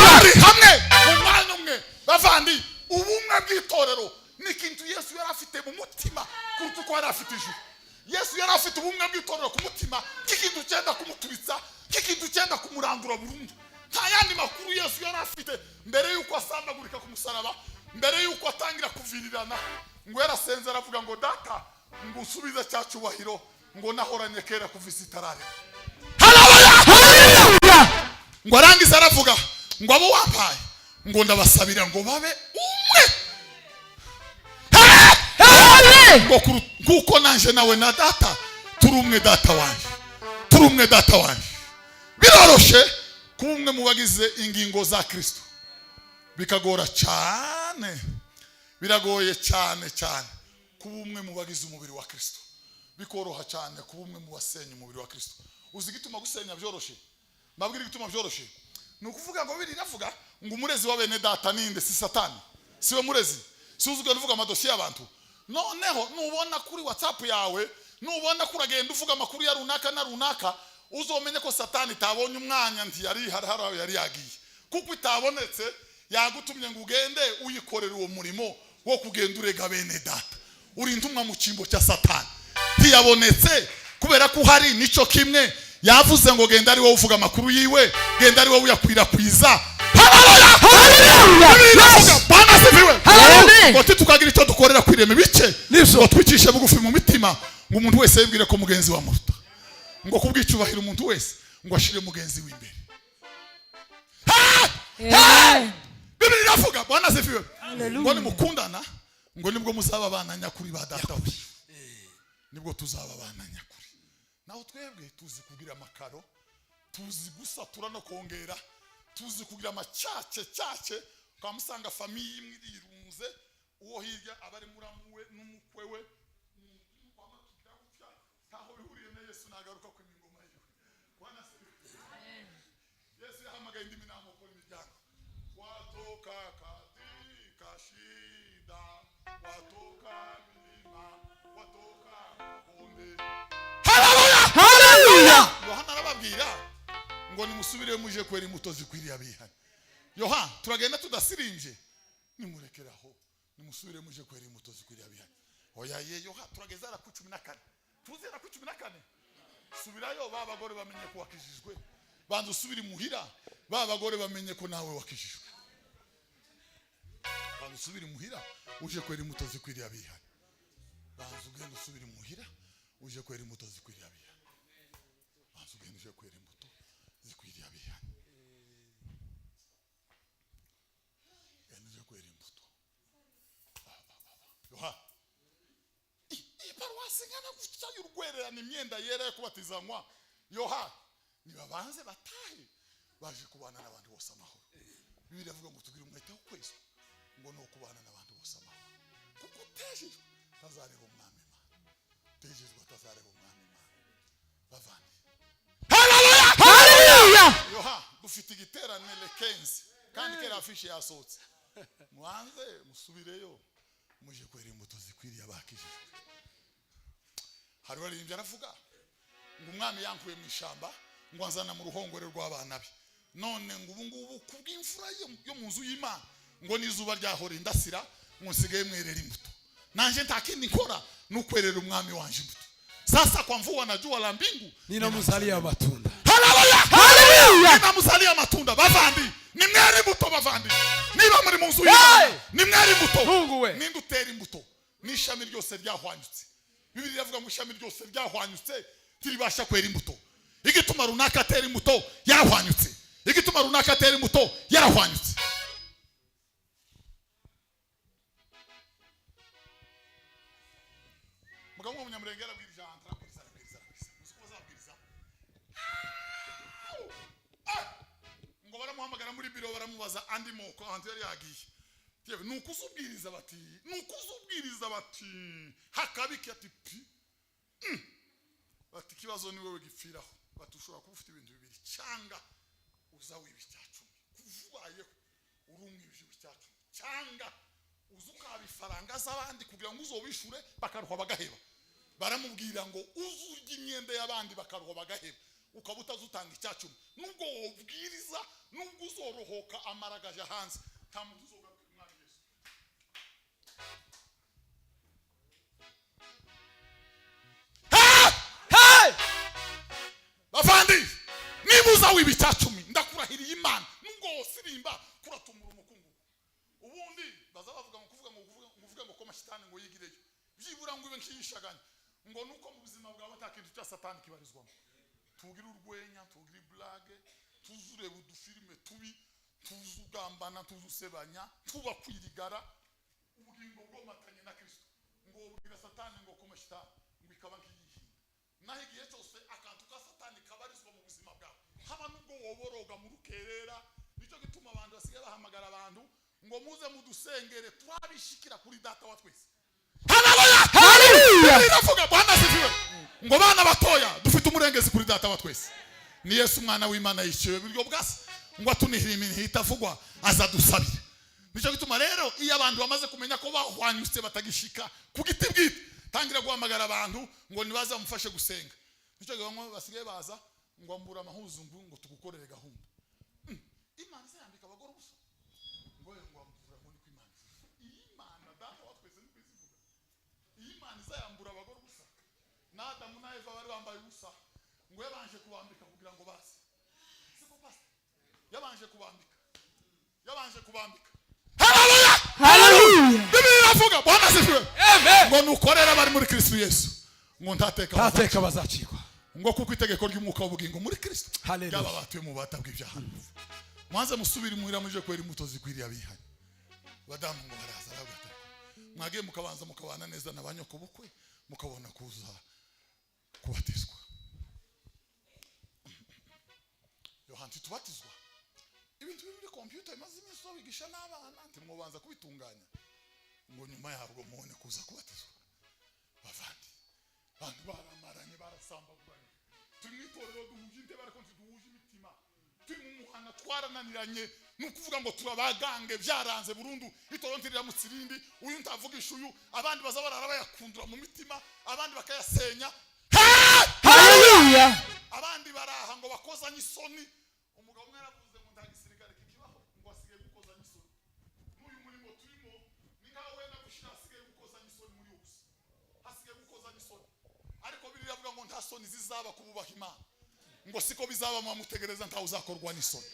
[SPEAKER 1] bari hamwe mu mwanya umwe bavandi ubumwe bw'itorero ni ikintu Yesu yari afite mu mutima kuruta uko yari afite ijuru Yesu yari afite ubumwe bw'itorero ku mutima kikintu cyenda kumutubitsa kikintu cyenda kumurandura burundu nta yandi makuru Yesu yari afite mbere yuko asambagurika ku musaraba mbere yuko atangira kuvirirana ngo yarasenze aravuga ngo data ngo usubize cya cyubahiro ngo nahoranye kera kuva isi itarare haleluya ngo arangiza aravuga ngo abo wampaye ngo ndabasabira ngo babe umwe ngo kuko nanje nawe na data turi umwe data wanje biroroshe kuba umwe mu bagize ingingo za Kristo bikagora cyane biragoye cyane kuba umwe mu bagize umubiri wa Kristo bikoroha cyane kuba umwe mu basenya umubiri wa Kristo uzi gituma gusenya byoroshe mabwira gituma byoroshe nukuvuga ngo biri navuga ngo umurezi wa bene data ninde si Satani siwe murezi suzuga nuvuga amadosiye y'abantu noneho nubona kuri WhatsApp yawe nubona kuragenda uvuga amakuru ya runaka na runaka uzomenye ko Satani tabonye umwanya nti yari yagiye kuko itabonetse yagutumye ngo ugende uyikorera uwo murimo wo kugenda urega bene data uri ntumwa mu kimbo cya Satani ntiyabonetse kubera ko hari nico kimwe yavuze ngo genda ari wowe uvuga amakuru yiwe genda ari wowe uyakwirakwiza haleluya Bwana sifiwe ngo tukagira icyo dukorera kwirema bice ngo twicishe bugufi mu mitima ngo umuntu wese yibwire ko mugenzi wa muruta ngo kubwicubahira umuntu wese ngo ashire mugenzi w'imbere Bibiri iravuga Bwana sifiwe ngo ni mukundana ngo nibwo muzaba abana nyakuri ba data we nibwo tuzaba abana nyakuri naho twebwe tuzi kugira amakaro tuzi gusatura no kongera tuzi kugira amacyace kwa musanga famille imwe irunze uwo hirya abari muramuwe n'umukwe we taho bihuriye na Yesu nagaruka ku ingoma yiwe Bwana Yesu yahamagaye indimi n'amoko n'imiryango watoka katika shida watoka milima watoka konde haleluya Yohana arababwira ngo nimusubire muje kwera imbuto zikwiriye abihana Yohana turagenda tudasirinje nimurekeraho nimusubire muje kwera imbuto zikwiriye abihana oya ye Yohana turageza ara ku 14 tuzera ku 14 subirayo babagore bamenye ko wakijijwe banza usubire muhira babagore bamenye ko nawe wakijijwe banza usubire muhira uje kwera imbuto zikwiriye abihana banza ugenda usubire muhira uje kwera imbuto zikwiriye abihana banza ugenda uje kwera imbuto zikwiriye abihana uje kwera imbuto Yohana paruwasi ngana gutya y'urwererana imyenda yera yo kubatizanywa Yohana nibabanze batahe baje kubana n'abantu bose amahoro Bibiri avuga ngo tugire umwete wo kwezi ngo no kubana n'abantu bose amahoro kuko tejejwe tazareba umwami Imana tejejwe tazareba umwami Imana bavandi haleluya Yohana dufite igiterane le 15 kandi kera afishe yasohotse mwanze musubireyo muje kwera imbuto zikwiriye abakijijwe hari wari aravuga ngo umwami yankuye mu ishamba ngo azana mu ruhongore rw'abana be none ngo ubu ngubu kubw'imfura yo mu nzu y'Imana ngo nizuba ryahore ndasira ngo nsigaye mwerera imbuto nanje ntakindi nkora nukwerera umwami wanje imbuto sasa kwa mvua na jua la mbingu
[SPEAKER 3] ninamzalia matunda
[SPEAKER 1] haleluya ninamzalia matunda bavandi nimwere imbuto bavandi. Niba muri mu nzu y'Imana ni mwari imbuto.
[SPEAKER 3] Mungu we.
[SPEAKER 1] Ninde utera imbuto? Ni ishami ryose ryahwanyutse. Bibiliya iravuga ngo ishami ryose ryahwanyutse tiribasha kwera imbuto. Igituma runaka atera imbuto yarahwanyutse. Igituma runaka atera imbuto yarahwanyutse. Mugabo w'umunyamurenge yarabwirije arabwiriza. Uko bazabwiriza. Ngo baramuhamagara muri biro baramubaza andi moko ahantu yari yagiye. Yewe nukuzubwiriza bati hakabiki ati pi. Bati kibazo ni wewe gipfiraho. Bati ushobora kuba ufite ibintu bibiri cyanga uza w'ibicyacumi. Kuvubaye urumwibije ibicyacumi. Cyanga uzuka bifaranga z'abandi kugira ngo uzobishure bakaruha bagaheba. Baramubwira ngo uzurya imyenda y'abandi bakaruha bagaheba. Ukaba utazutanga icyacumi. Nubwo wobwiriza nubwo uzorohoka amaragaje hanze. Nta muntu uzogaruka umwana Yesu. Bavandi nibuza w'ibicyacumi ndakurahiriye Imana nubwo wosirimba kuratumura umukungu. Ubundi baza bavuga ngo kuvuga ngo koma shitani ngo yigireyo. Byibura ngo ibe nkiyishaganya. Ngo nuko mu buzima bwawe atakintu cya satani kibarizwamo. Tugira urwenya, tugira blage, tuzure budufilme tubi, tuzugambana, tuzusebanya, tuba kwirigara ubugingo bwomatanye na Kristo. Ngo ubwira satani ngo koma shitani ngo ikaba nkiyihinda. Naho igihe cyose akantu ka satani kabarizwa mu buzima bwawe. Haba nubwo woboroga mu rukerera, nicyo gituma abantu basigaye bahamagara abantu ngo muze mudusengere turabishikira kuri data wa twese. Haleluya! Iravuga Bwana sifiwe. Ngo bana batoya dufite umurengezi kuri data wa twese. Ni Yesu mwana w'Imana yishiwe biryo bwase. Ngo atunihira iminsi itavugwa azadusabira. Nicyo gituma rero iyo abantu bamaze kumenya ko bahwanyutse batagishika ku giti bwite tangira guhamagara abantu ngo nibaza mufashe gusenga. Nicyo gituma basigaye baza ngo ambura amahuzu ngo tugukorere gahunda. Imana izayambika abagore gusa. Ngo ambura ngo ni kw'Imana. Imana data wa twese ni kwizivuga. Imana izayambura abagore gusa. Na Adamu na Eva bari bambaye ubusa. Ngo yabanje kubambika kugira ngo base. Siko pasta. Yabanje kubambika. Haleluya!
[SPEAKER 2] Haleluya!
[SPEAKER 1] Bibiliya iravuga Bwana sifiwe.
[SPEAKER 3] Amen.
[SPEAKER 1] Ngo nukorera bari muri Kristo Yesu. Ngo
[SPEAKER 3] ntateka bazacikwa.
[SPEAKER 1] Ngo kuko itegeko ry'umwuka w'ubugingo muri Kristo.
[SPEAKER 3] Haleluya.
[SPEAKER 1] Yaba batuye mu bata bw'ibyaha. Mwanze musubira muhira muje kwera imbuto zikwiriye abihanye. Badamu ngo baraza bagata. Mwagiye mukabanza mukabana neza n'abanyoko bukwe mukabona kuza kubatizwa. Yohani tubatizwa. Ibintu biri muri computer imaze iminsi bigisha n'abana ntimwobanza kubitunganya. Ngo nyuma yabwo muone kuza kubatizwa. Bavandi. Bantu baramaranye barasambaguranye. Turi mu itorero duhuje inte barakonti duhuje imitima. Turi mu muhana twarananiranye nukuvuga ngo turabagange byaranze burundu itorero ntirira mu tsirindi uyu ntavugisha uyu abandi baza barara bayakundura mu mitima abandi bakayasenya.
[SPEAKER 2] Haleluya!
[SPEAKER 1] Abandi baraha ngo bakozanye isoni. Umugabo umwe yaravuze ngo ndagisirikare kikibaho ngo asigaye gukozanya isoni. N'uyu murimo turimo ni nkaho wenda gushira asigaye gukozanya isoni muri ubusa. Asigaye gukozanya isoni. Ariko Bibiliya ivuga ngo nta soni zizaba kububaha Imana. Ngo siko bizaba mu mutegereza nta uzakorwa n'isoni.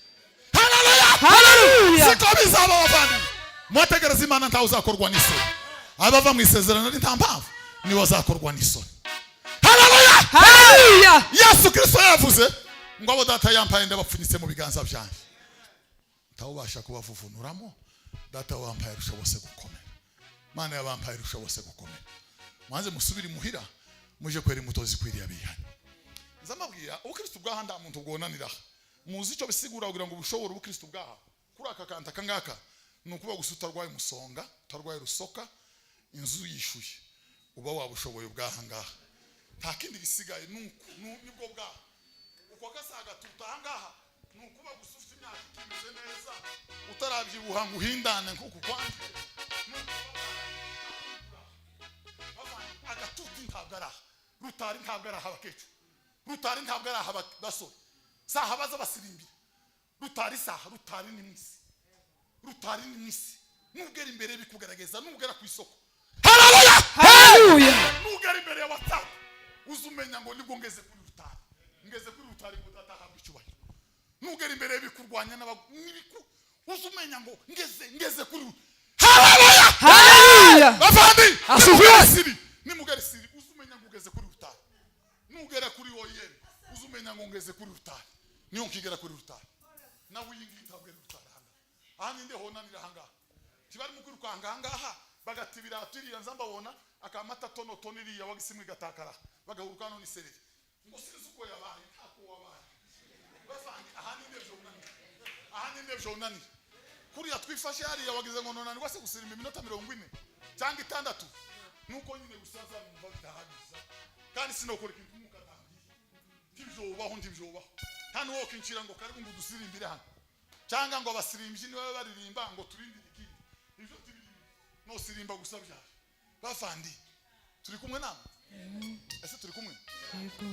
[SPEAKER 1] Haleluya!
[SPEAKER 2] Haleluya!
[SPEAKER 1] Siko bizaba abandi. Mutegereza Imana nta uzakorwa n'isoni. Abava mu isezerano nta mpamvu ni wazakorwa n'isoni. Haleluya!
[SPEAKER 2] Haleluya!
[SPEAKER 1] Yesu Kristo yavuze ngo abo data yampaye ndabapfunyitse mu biganza byanjye. Ntawubasha kubavuvunuramo. Data wampaye arusha bose gukomera. Mana yabampaye arusha bose gukomera. Mwanze musubiri muhira muje kwera imbuto zikwiriye abihanye. Nzamabwira ubukristo bwaha nda muntu bwonanira. Muzi icyo bisigura kugira ngo bushobore ubukristo bwaha. Kuri aka kanta kangaka nukuba gusuta rwaye musonga, tarwaye rusoka, inzu yishuye. Uba wabushoboye bwaha ngaha. Nta kindi gisigaye nibwo bwaha. Uko gasaga tutahangaha nukuba gusufite imyaka kimeze neza utarabyibuha ngo uhindane nkuko kwanje. Agatuti ntabwaraha. Rutari ntabwaraha abakecu. Rutari ntabwaraha basore. Saha baza basirimbira. Rutari saha rutari ni mwisi. Rutari ni mwisi. Nugera imbere bikugaragaza nugera ku isoko. Haleluya!
[SPEAKER 2] Haleluya!
[SPEAKER 1] Nugera imbere ya WhatsApp uzumenya ngo nibwo ngeze kuri rutari. Ngeze kuri rutari ngo datahabwa icyubahiro. Nugera imbere bikurwanya n'abagu uzumenya ngo ngeze kuri haleluya
[SPEAKER 2] Haleluya.
[SPEAKER 1] bavandi
[SPEAKER 2] Asifiwe.
[SPEAKER 1] nimugeresiri uzumenya ngo ugeze kuri rutare nugera kuri oyene uzumenya ngo ngeze kuri rutare niyo nkigera kuri rutare nawe yingitabwe rutare aha ninde honanira hanga kibari mu kwirukanga hanga bagatibira turiya nzambabona akamata tono toniriya wagisimwe gatakara bagahuruka none sereri ngo sinzi uko yabaye ntako wabaye bavandi aha ninde jonani kuriya twifashe hariya wagize ngo nonani wase gusirimba iminota 40 cyangwa 6 nuko nyine gusaza mumva bitahagiza kandi sinokora ikintu mukatambye ntibyobaho hano wo kincira ngo kari ngo dusirimbire hano cyangwa ngo abasirimbyi niwe baririmba ngo turindire ikindi ivyo tibiri no sirimba gusa byaje bavandi turi kumwe namwe ese turi kumwe
[SPEAKER 2] Yego.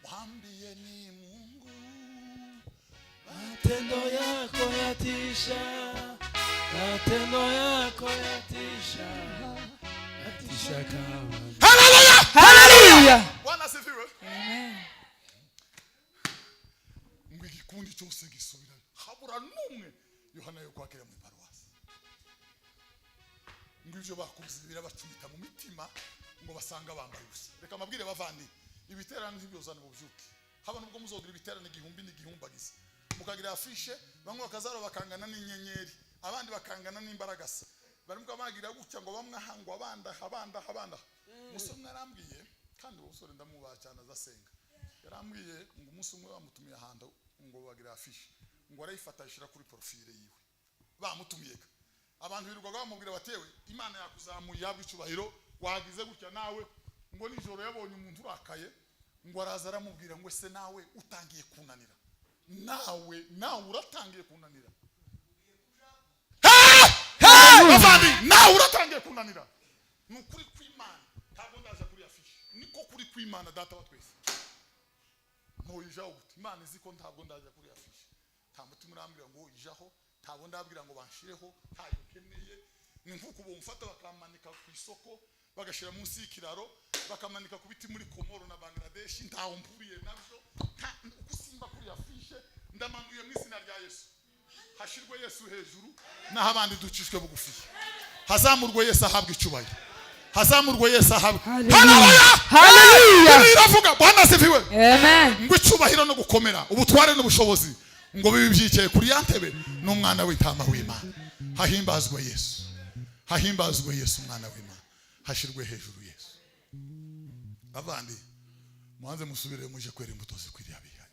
[SPEAKER 1] mwambie ni Mungu
[SPEAKER 3] Matendo yako yatisha, matendo yako yatisha, yatisha kama.
[SPEAKER 1] haleluya
[SPEAKER 2] Haleluya.
[SPEAKER 1] Bwana asifiwe
[SPEAKER 2] Amen.
[SPEAKER 1] ngo igikundi cyose gisubira habura numwe Yohana yo kwakira mu paruwasi ngo ivyo bakuze birabacumita mu mitima ngo basanga bambaye ubusa reka mabwire bavandi ibiterane ntibyozana ubuvyuke haba nubwo muzogira ibiterane igihumbi n'igihumbagiza mukagira afishe bamwe bakazaro bakangana n'inyenyeri abandi bakangana n'imbaragasa barimo bagira gutya ngo bamwe ahangwa abanda musomwe arambwiye kandi ubusore ndamubaha cyane azasenga yarambwiye ngo umunsi umwe bamutumiye ahanda ngo bagira afishe ngo arayifatashira kuri profile yiwe bamutumiye abantu birirwaga bamubwira batewe Imana yakuzamuye yabwe icubahiro wagize gutya nawe ngo nijoro yabonye umuntu urakaye ngo araza aramubwira ngo ese nawe utangiye kunanira nawe uratangiye kunanira bavandi nawe uratangiye kunanira nukuri kw'Imana ntabwo ndaje kuri afishe niko kuri kw'Imana data wa twese ntoyijaho gute Imana iziko ntabwo ndaje kuri afishe nta mutima urambwira ngo ijaho ntabwo ndabwira ngo banshireho ntayo keneye ni nkuko bomfata bakamanika ku isoko bagashira munsi y'ikiraro bakamanika ku biti muri Komoro na Bangladesh ntaho mpuriye navyo kusimba kuri afishe ndamanuye mu izina rya Yesu hashirwe Yesu hejuru naho abandi ducishwe bugufi hazamurwe Yesu ahabwa icubahiro hazamurwe Yesu ahabwa
[SPEAKER 2] Haleluya. Haleluya.
[SPEAKER 1] biravuga Bwana asifiwe
[SPEAKER 2] Amen.
[SPEAKER 1] ngo icubahiro no gukomera ubutware n'ubushobozi ngo bibi byicaye kuri yantebe n'umwana w'intama w'Imana hahimbazwe Yesu umwana w'Imana hashirwe hejuru Yesu abandi muhanze musubire muje kwera imbuto zikwiriye abihaye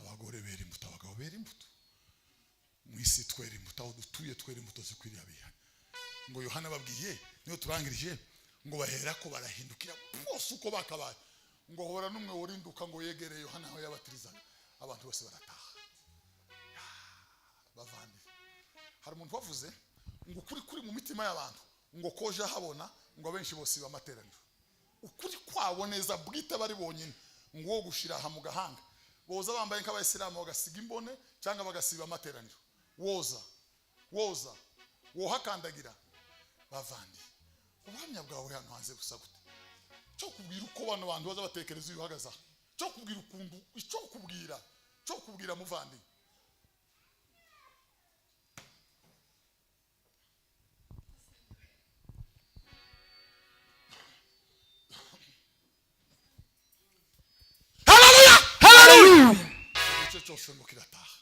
[SPEAKER 1] abagore bera imbuto abagabo bera imbuto mwisi twera imbuto aho dutuye twera imbuto zikwiriye abihaye ngo Yohana babwiye niyo turangirije ngo bahera ko barahindukira bose uko bakabaye ngo hora numwe urinduka ngo yegereye Yohana aho yabatirizaga abantu bose barataha bavandi hari umuntu wavuze ngo kuri mu mitima y'abantu ngo koje habona ngo abenshi bose bamateraniro ukuri kwabo neza bwite bari bonyine ngo wo gushira ha mu gahanga boza bambaye nk'abayisilamu bagasiga imbone cyangwa bagasiba amateraniro woza wohakandagira bavandi ubuhamya bwawe hano hanze gusa gute cyo kubwira uko bano bantu baza batekereza uyu hagaza cyo kubwira ukundu cyo kubwira muvandi
[SPEAKER 2] Haleluya.
[SPEAKER 1] icyo cyose ngo kirataha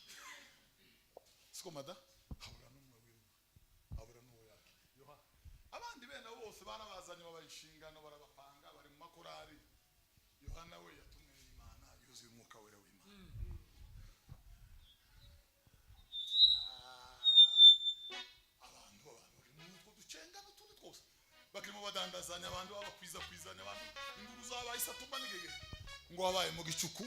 [SPEAKER 1] siko mada habura n'uwo yake abandi bene bose barabazanye babayishingano barabapanga bari mu makorari Yohana we yatumwe n'Imana yuzuye umwuka wera w'Imana abantu bari mu ducenga n'utundi twose bakirimo badandazanya abantu babakwizanya abantu inguru zabaye isatuma n'igege ngo wabaye mu gicuku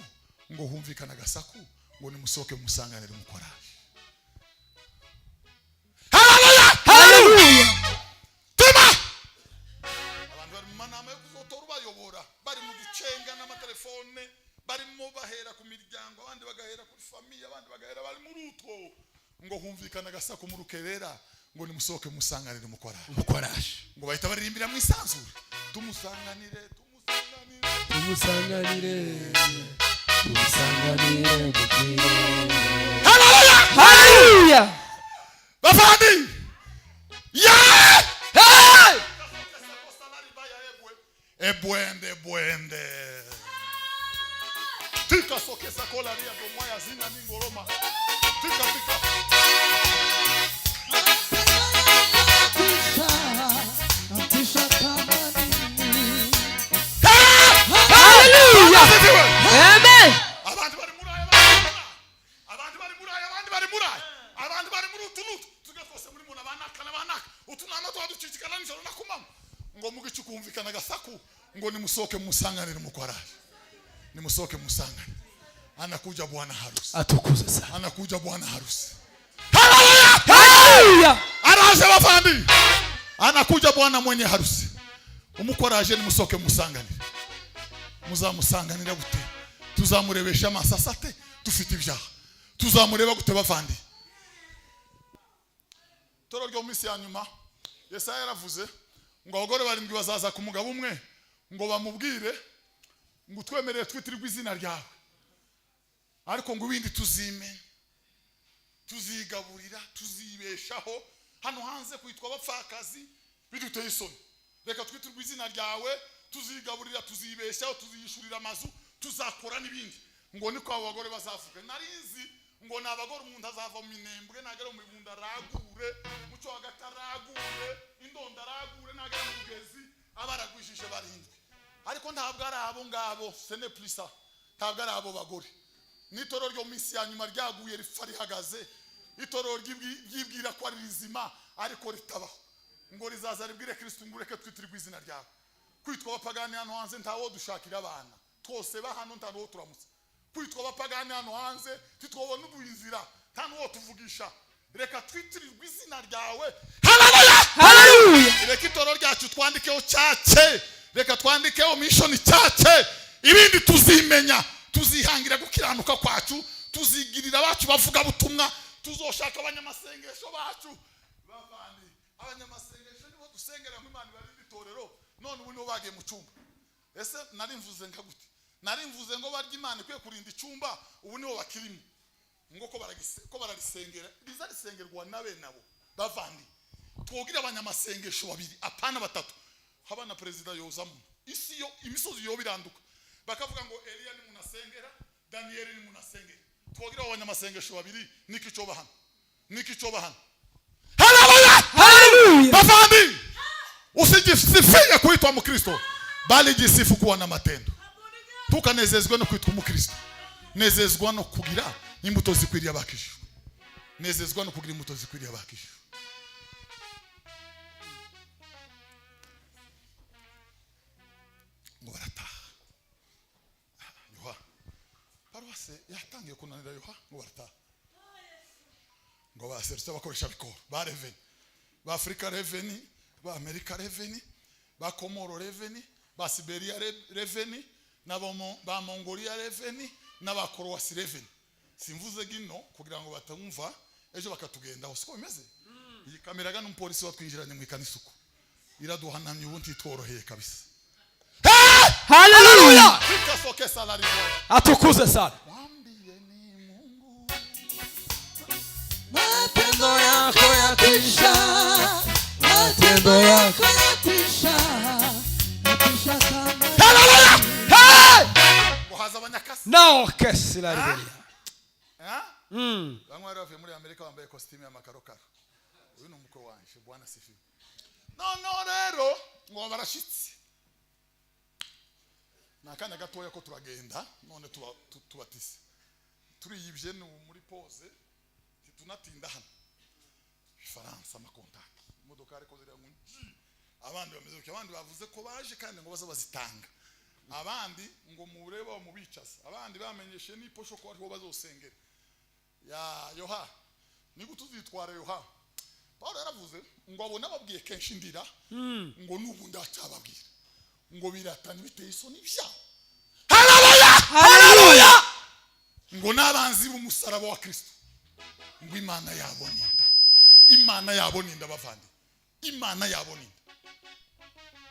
[SPEAKER 1] ngo humvikana agasaku ngo nimusohoke musanganire umukoraje
[SPEAKER 2] Haleluya.
[SPEAKER 1] tuma abantu bari mu manama yo kuzotora ubayobora bari mu ducenga n'amatelefone barimo bahera ku miryango abandi bagahera kuri famiye abandi bagahera bari muri utwo ngo humvikana agasaku mu rukerera ngo nimusohoke musanganire umukoraje ngo bahita baririmbira mu isanzure tumusanganire
[SPEAKER 3] Tumusanganire
[SPEAKER 1] Haleluya!
[SPEAKER 2] Hallelujah.
[SPEAKER 1] Bafandi! Yeah!
[SPEAKER 2] Hey!
[SPEAKER 1] Ebwende. Tika sokesa kola ria domwaya zina ningoroma. Tika.
[SPEAKER 2] Hallelujah. Amen.
[SPEAKER 1] Abantu bari muraya. Abantu bari muri utunutu. Tugakose muri muna banakana banaka. Utunama twaducicikana nijoro nakumama. Ngo mugicu kumvikana gasaku ngo nimusoke musanganire mukwaraje. Nimusoke musangane. Anakuja bwana harusi.
[SPEAKER 3] Atukuze sana.
[SPEAKER 1] Anakuja bwana harusi.
[SPEAKER 2] Hallelujah.
[SPEAKER 1] Araje bafandi. Anakuja bwana mwenye harusi. Umukoraje nimusoke musanganire. Muzamusanganira gute? Tuzamurebesha amasasate dufite ibyaha. Tuzamureba gute bafandi? Toro ryo misi ya nyuma Yesaya yaravuze ngo abagore barindwi bazaza ku mugabo umwe ngo bamubwire ngo twemerere twitirirwe izina ryawe, ariko ngo ibindi tuzime, tuzigaburira, tuzibeshaho hano hanze kwitwa abapfakazi biduteye isoni. Reka twitirirwe izina ryawe, tuzigaburira, tuzibeshaho, tuziyishurira amazu, tuzakora n'ibindi. Ngo niko abo bagore bazavuga. Narinzi ngo nabagore umuntu azava mu minembwe nagera mu bunda ragure, muco agataragure, indonda ragure nagera mu gezi abaragwijije barindwi. Ariko ntabwo ari abo ngabo, sene plisa. Ntabwo ari abo bagore. Nitoro ryo misi ya nyuma ryaguye rifari hagaze. Itoro ryibwira ko ari rizima ariko ritabaho. Ngo rizaza ribwire Kristo ngo ureke twitirirwe izina ryawe. Kwitwa abapagani hano hanze ntawo dushakira abana. Twose bahano ntawo turamutse. Kwitwa abapagani hano hanze titwobona ubuyinzira ntawo tuvugisha. Reka twitirirwe izina ryawe.
[SPEAKER 2] Hallelujah.
[SPEAKER 1] Reka itoro ryacu twandikeho cyace. Reka twandikeho mission cyace. Ibindi tuzimenya, tuzihangira gukiranuka kwacu, tuzigirira abacu bavuga butumwa, tuzoshaka abanyamasengesho bacu. Bavandi abanyamasengesho nibo dusengera mu Imana bari bitorero, none ubu nibo bagiye mu cyumba. Ese narimvuze nka gute? Narimvuze ngo barya Imana kwiye kurinda icyumba, ubu nibo bakirimo. Ngo ko bararisengera, bizarisengerwa nabe nabo. Bavandi twogira abanyamasengesho babiri apana batatu. Haba na perezida yozamo. Isi yo imisozi yo biranduka. Bakavuga ngo Eliya ni munasengera, Daniel ni munasengera. Twogira abanyamasengesho babiri nikico bahana.
[SPEAKER 2] Hallelujah.
[SPEAKER 1] Bafandi usijisifie kuitwa Mkristo, bali jisifu kuwa na matendo. Tukanezezwa no kwitwa Mkristo. Nezezwa no kugira imbuto zikwiriye abakisho. Nezezwa no kugira imbuto zikwiriye abakisho. Ngo barataha. Yoha. Paruwase yatangiye kunanira Yoha ngo barataha. Ngo baserutse bakoresha bikoro ba Revenue, ba Africa Revenue, ba America Revenue, ba Komoro Revenue, ba Siberia Revenue, na ba Mongolia Revenue, na ba Croatia Revenue. Simvuze gino kugira ngo batamumva ejo bakatugenda hose ko bimeze. Iyi kamera ga n'umupolisi watwinjiranye mu ikanisuko iraduhanamye ubundi tworoheye kabisa.
[SPEAKER 2] Hallelujah.
[SPEAKER 1] Tukasoke salari bora.
[SPEAKER 3] Atukuze sana.
[SPEAKER 1] Mwambie ni Mungu.
[SPEAKER 3] Matendo yako yatisha. Matendo yako yatisha. Yatisha kama.
[SPEAKER 1] Hallelujah. Hey! Muhaza abanyakasi.
[SPEAKER 3] Nao kesi la Biblia.
[SPEAKER 1] Bamwe bari muri Amerika bambaye costume ya makarokaro. Uyu ni umukwe wanje Bwana sifiwe. No rero ngo barashitse. Nakanya gatoya ko turagenda none tubatise. Turiyibye no muri pause tunatinda hano. Faransa makontaki. Imodoka ariko ziri ngo abandi bameze uko abandi bavuze ko baje kandi ngo baza bazitanga. Abandi ngo mureba mu bicaza. Abandi bamenyeshe n'iposho ko ariho bazosengera. Ya Yoha niko tuzitwara Yoha. Paulo yaravuze ngo abona babwiye kenshi ndira ngo nubu ndacyababwira ngo biratana biteye isoni bya.
[SPEAKER 2] Hallelujah.
[SPEAKER 1] Ngo nabanzi b'umusaraba wa Kristo ngo Imana yaboninda. Imana yaboninda bavandi. Imana yaboninda.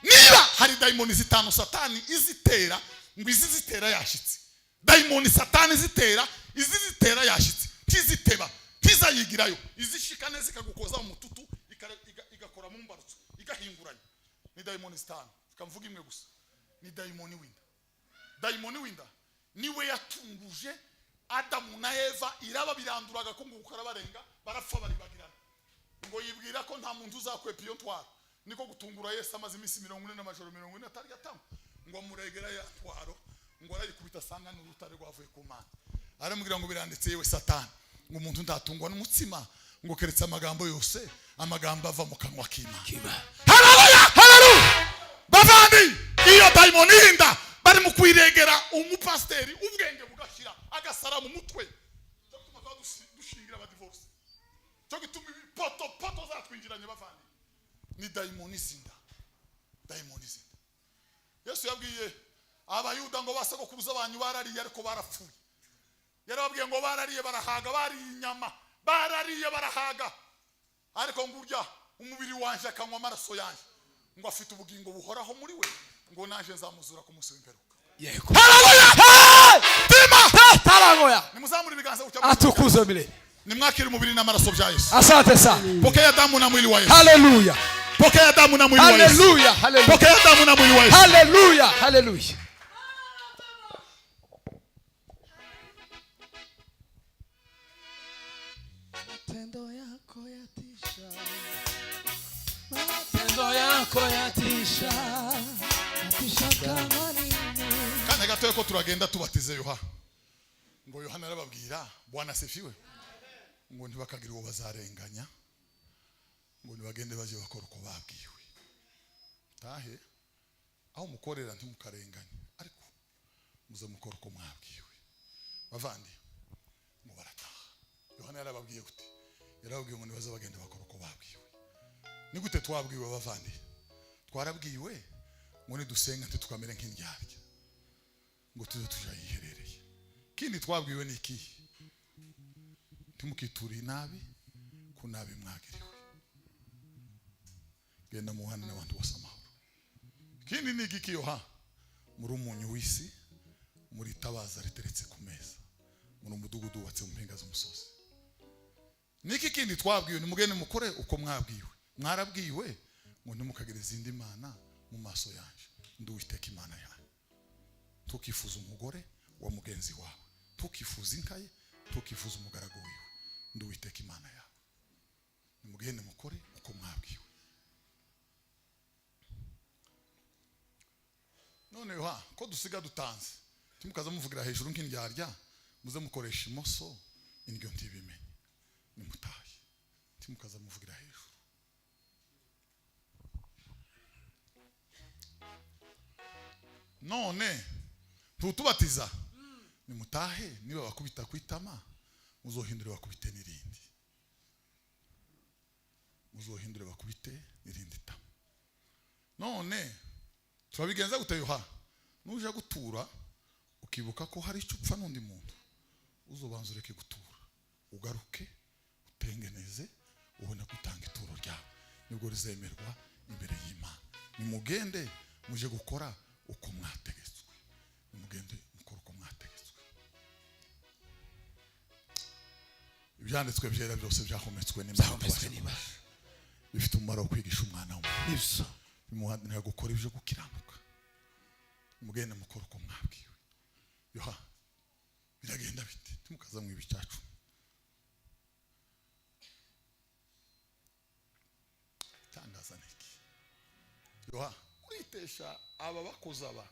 [SPEAKER 1] Niba hari daimoni zitanu Satani izitera ngo izitera yashitse. Daimoni satani zitera, izi zitera yashitse. Kiziteba, kizayigirayo. Izishika neza ikagukoza mu mututu, igakora mu mbarutso, igahinguranya. Ni daimoni zitanu. Kamvuga imwe gusa. Ni daimoni winda. Daimoni winda niwe yatunguje Adamu na Eva, iraba biranduraga ko ngo ukora barenga barapfa baribagirana. Ngo yibwira ko nta muntu uzakwepa iyo ntwaro. Niko gutungura Yesu amaze iminsi 40 n'amajoro 40 atari gatanu. Ngo muregera ya ntwaro, ngo arayikubita sanga n'urutare rwavuye ku Mana. Aramubwira ngo biranditse yewe Satani, ngo umuntu ndatungwa n'umutsima, ngo keretse amagambo yose, amagambo ava mu kanwa k'Imana. Haleluya! Haleluya! Bavandi, iyo daimoni hinda bari mu kwiregera umupasteri ubwenge bugashira agasara mu mutwe. Cyo gituma dushingira aba divorce. Cyo gituma poto zatwinjiranye bavandi. Ni daimoni zinda. Daimoni zinda. Yesu yabwiye abayuda ngo basagokuruza abanyu barariye ariko barapfuye. Yarababwiye ngo barariye barahaga, bari inyama, barariye barahaga. Ariko ngurya umubiri wanje akanywa amaraso yanje, ngo afite ubugingo buhoraho muri we, ngo naje nzamuzura ku munsi w'imperuka.
[SPEAKER 3] Yego.
[SPEAKER 1] Haleluya! Tima!
[SPEAKER 3] Tarangoya.
[SPEAKER 1] Nimuzamure ibiganza ucyo.
[SPEAKER 3] Atukuzwe milele.
[SPEAKER 1] Nimwakire umubiri n'amaraso bya Yesu.
[SPEAKER 3] Asante sana.
[SPEAKER 1] Pokea damu na mwili wa Yesu.
[SPEAKER 3] Haleluya.
[SPEAKER 1] Pokea damu na mwili wa Yesu.
[SPEAKER 3] Haleluya. Haleluya.
[SPEAKER 1] Pokea damu na mwili wa Yesu.
[SPEAKER 3] Haleluya. Haleluya. Matendo yako yatisha. Matendo yako yatisha. Yatisha kama nini.
[SPEAKER 1] Kana gato yako turagenda tubatize Yohana. Ngo Yohana arababwira, Bwana asifiwe. Ngo ntibakagira uwo bazarenganya. Ngo nibagende baje bakora uko babwiwe. Tahe aho mukorera ntimukarenganya, ariko muze mukora uko mwabwiwe. Bavandi ngo barataha. Yohana yarababwiye gute? Yarababwiye ngo nibaze bagende bakora uko babwiwe. Ni gute twabwiwe bavandi? Twarabwiwe ngo nidusenga ntitukamere nk'indyarya, ngo tuze tujayiherereye. Kindi twabwiwe ni iki? Timukituri nabi kunabi mwagiriwe. Genda muhana n'abantu bose amahoro. Kindi ni iki Yohana? Muri umunyu w'isi, muri tabaza riteretse ku meza, muri umudugudu wubatse mu mpinga z'umusozi. Niki kindi twabwiwe? Ni mugende mukore uko mwabwiwe. Mwarabwiwe ngo ntimukagire izindi mana mu maso yanje, ndi Uwiteka Imana yawe. Tukifuza umugore wa mugenzi wawe, tukifuza inkaye, tukifuza umugaragu wiwe, ndi Uwiteka Imana yawe. Nimugende mukore uko mwabwiwe. None Yohana ko dusiga dutanze, timukaza muvugira hejuru nk'indyarya, muze mukoresha imoso indyo ntibimenye. Nimutaye timukaza muvugira hejuru. None tutubatiza nimutahe, niba bakubita kwitama muzohindure bakubite nirindi, muzohindure bakubite nirindi tama. None turabigenza gute Yohana? Nuje gutura ukibuka ko hari icyo upfa n'undi muntu, uzobanza ureke gutura, ugaruke utengeneze, ubone gutanga ituro ryawe, nibwo rizemerwa imbere y'Imana. Nimugende muje gukora uko mwategetswe. Nimugende mukora uko mwategetswe. Ibyanditswe byera byose byahometswe n'Imana, bifite umumaro wo kwigisha umwana w'umuntu, bimuhanira gukora ibyo gukiranuka. Nimugende mukora uko mwabwiwe. Yohana biragenda bite? Timukaza mu ibicacu. Tangaza niki Yohana kwitesha aba bakoza aba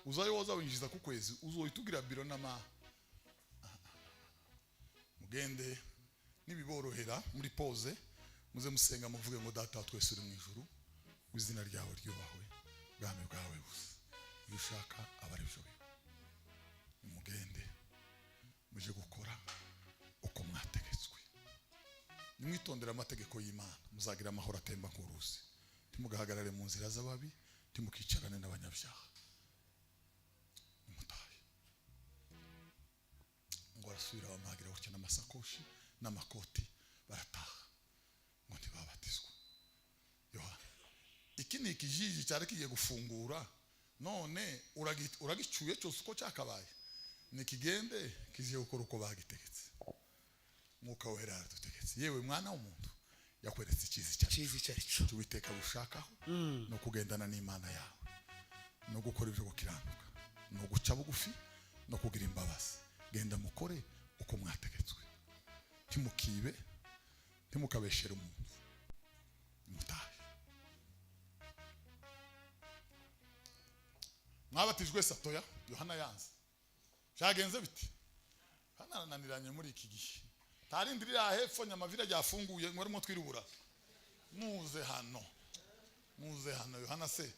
[SPEAKER 1] uzayoza winjiza ku kwezi, uzoyitugira biro n'ama. Mugende nibiborohera muri pause, muze musenga muvuge ngo Data twese uri mu ijuru, izina ryawe ryubahwe, bwami bwawe buze, ushaka abari byo. Mugende muje gukora uko mwategetswe. Nimwitondera amategeko y'Imana, muzagira amahoro atemba nk'uruzi. Timugahagarare mu nzira z'ababi, timukicarane n'abanyabyaha. Nimutaye. Ngo arasubira bamagira gutya n'amasakoshi n'amakoti, barataha ngo ntibabatizwe. Yohana iki ni ikijiji cyari kigiye gufungura, none uragicuye cyose uko cyakabaye. nikigende kiziye gukora uko bagitegetse mwuka wera aradutegetse yewe mwana w'umuntu yakweretse ikizi cyacu cy'Uwiteka gushakaho no kugendana n'Imana yawe no gukora ibyo gukiranuka no guca bugufi no kugira imbabazi genda mukore uko mwategetswe timukibe timukabeshere umuntu mutahe mwabatijwe satoya Yohana yanze cyagenze biti hana naniranye muri iki gihe tarindirira hepfo nyamavira ryafunguye ngo arimo twirubura muze hano Yohana se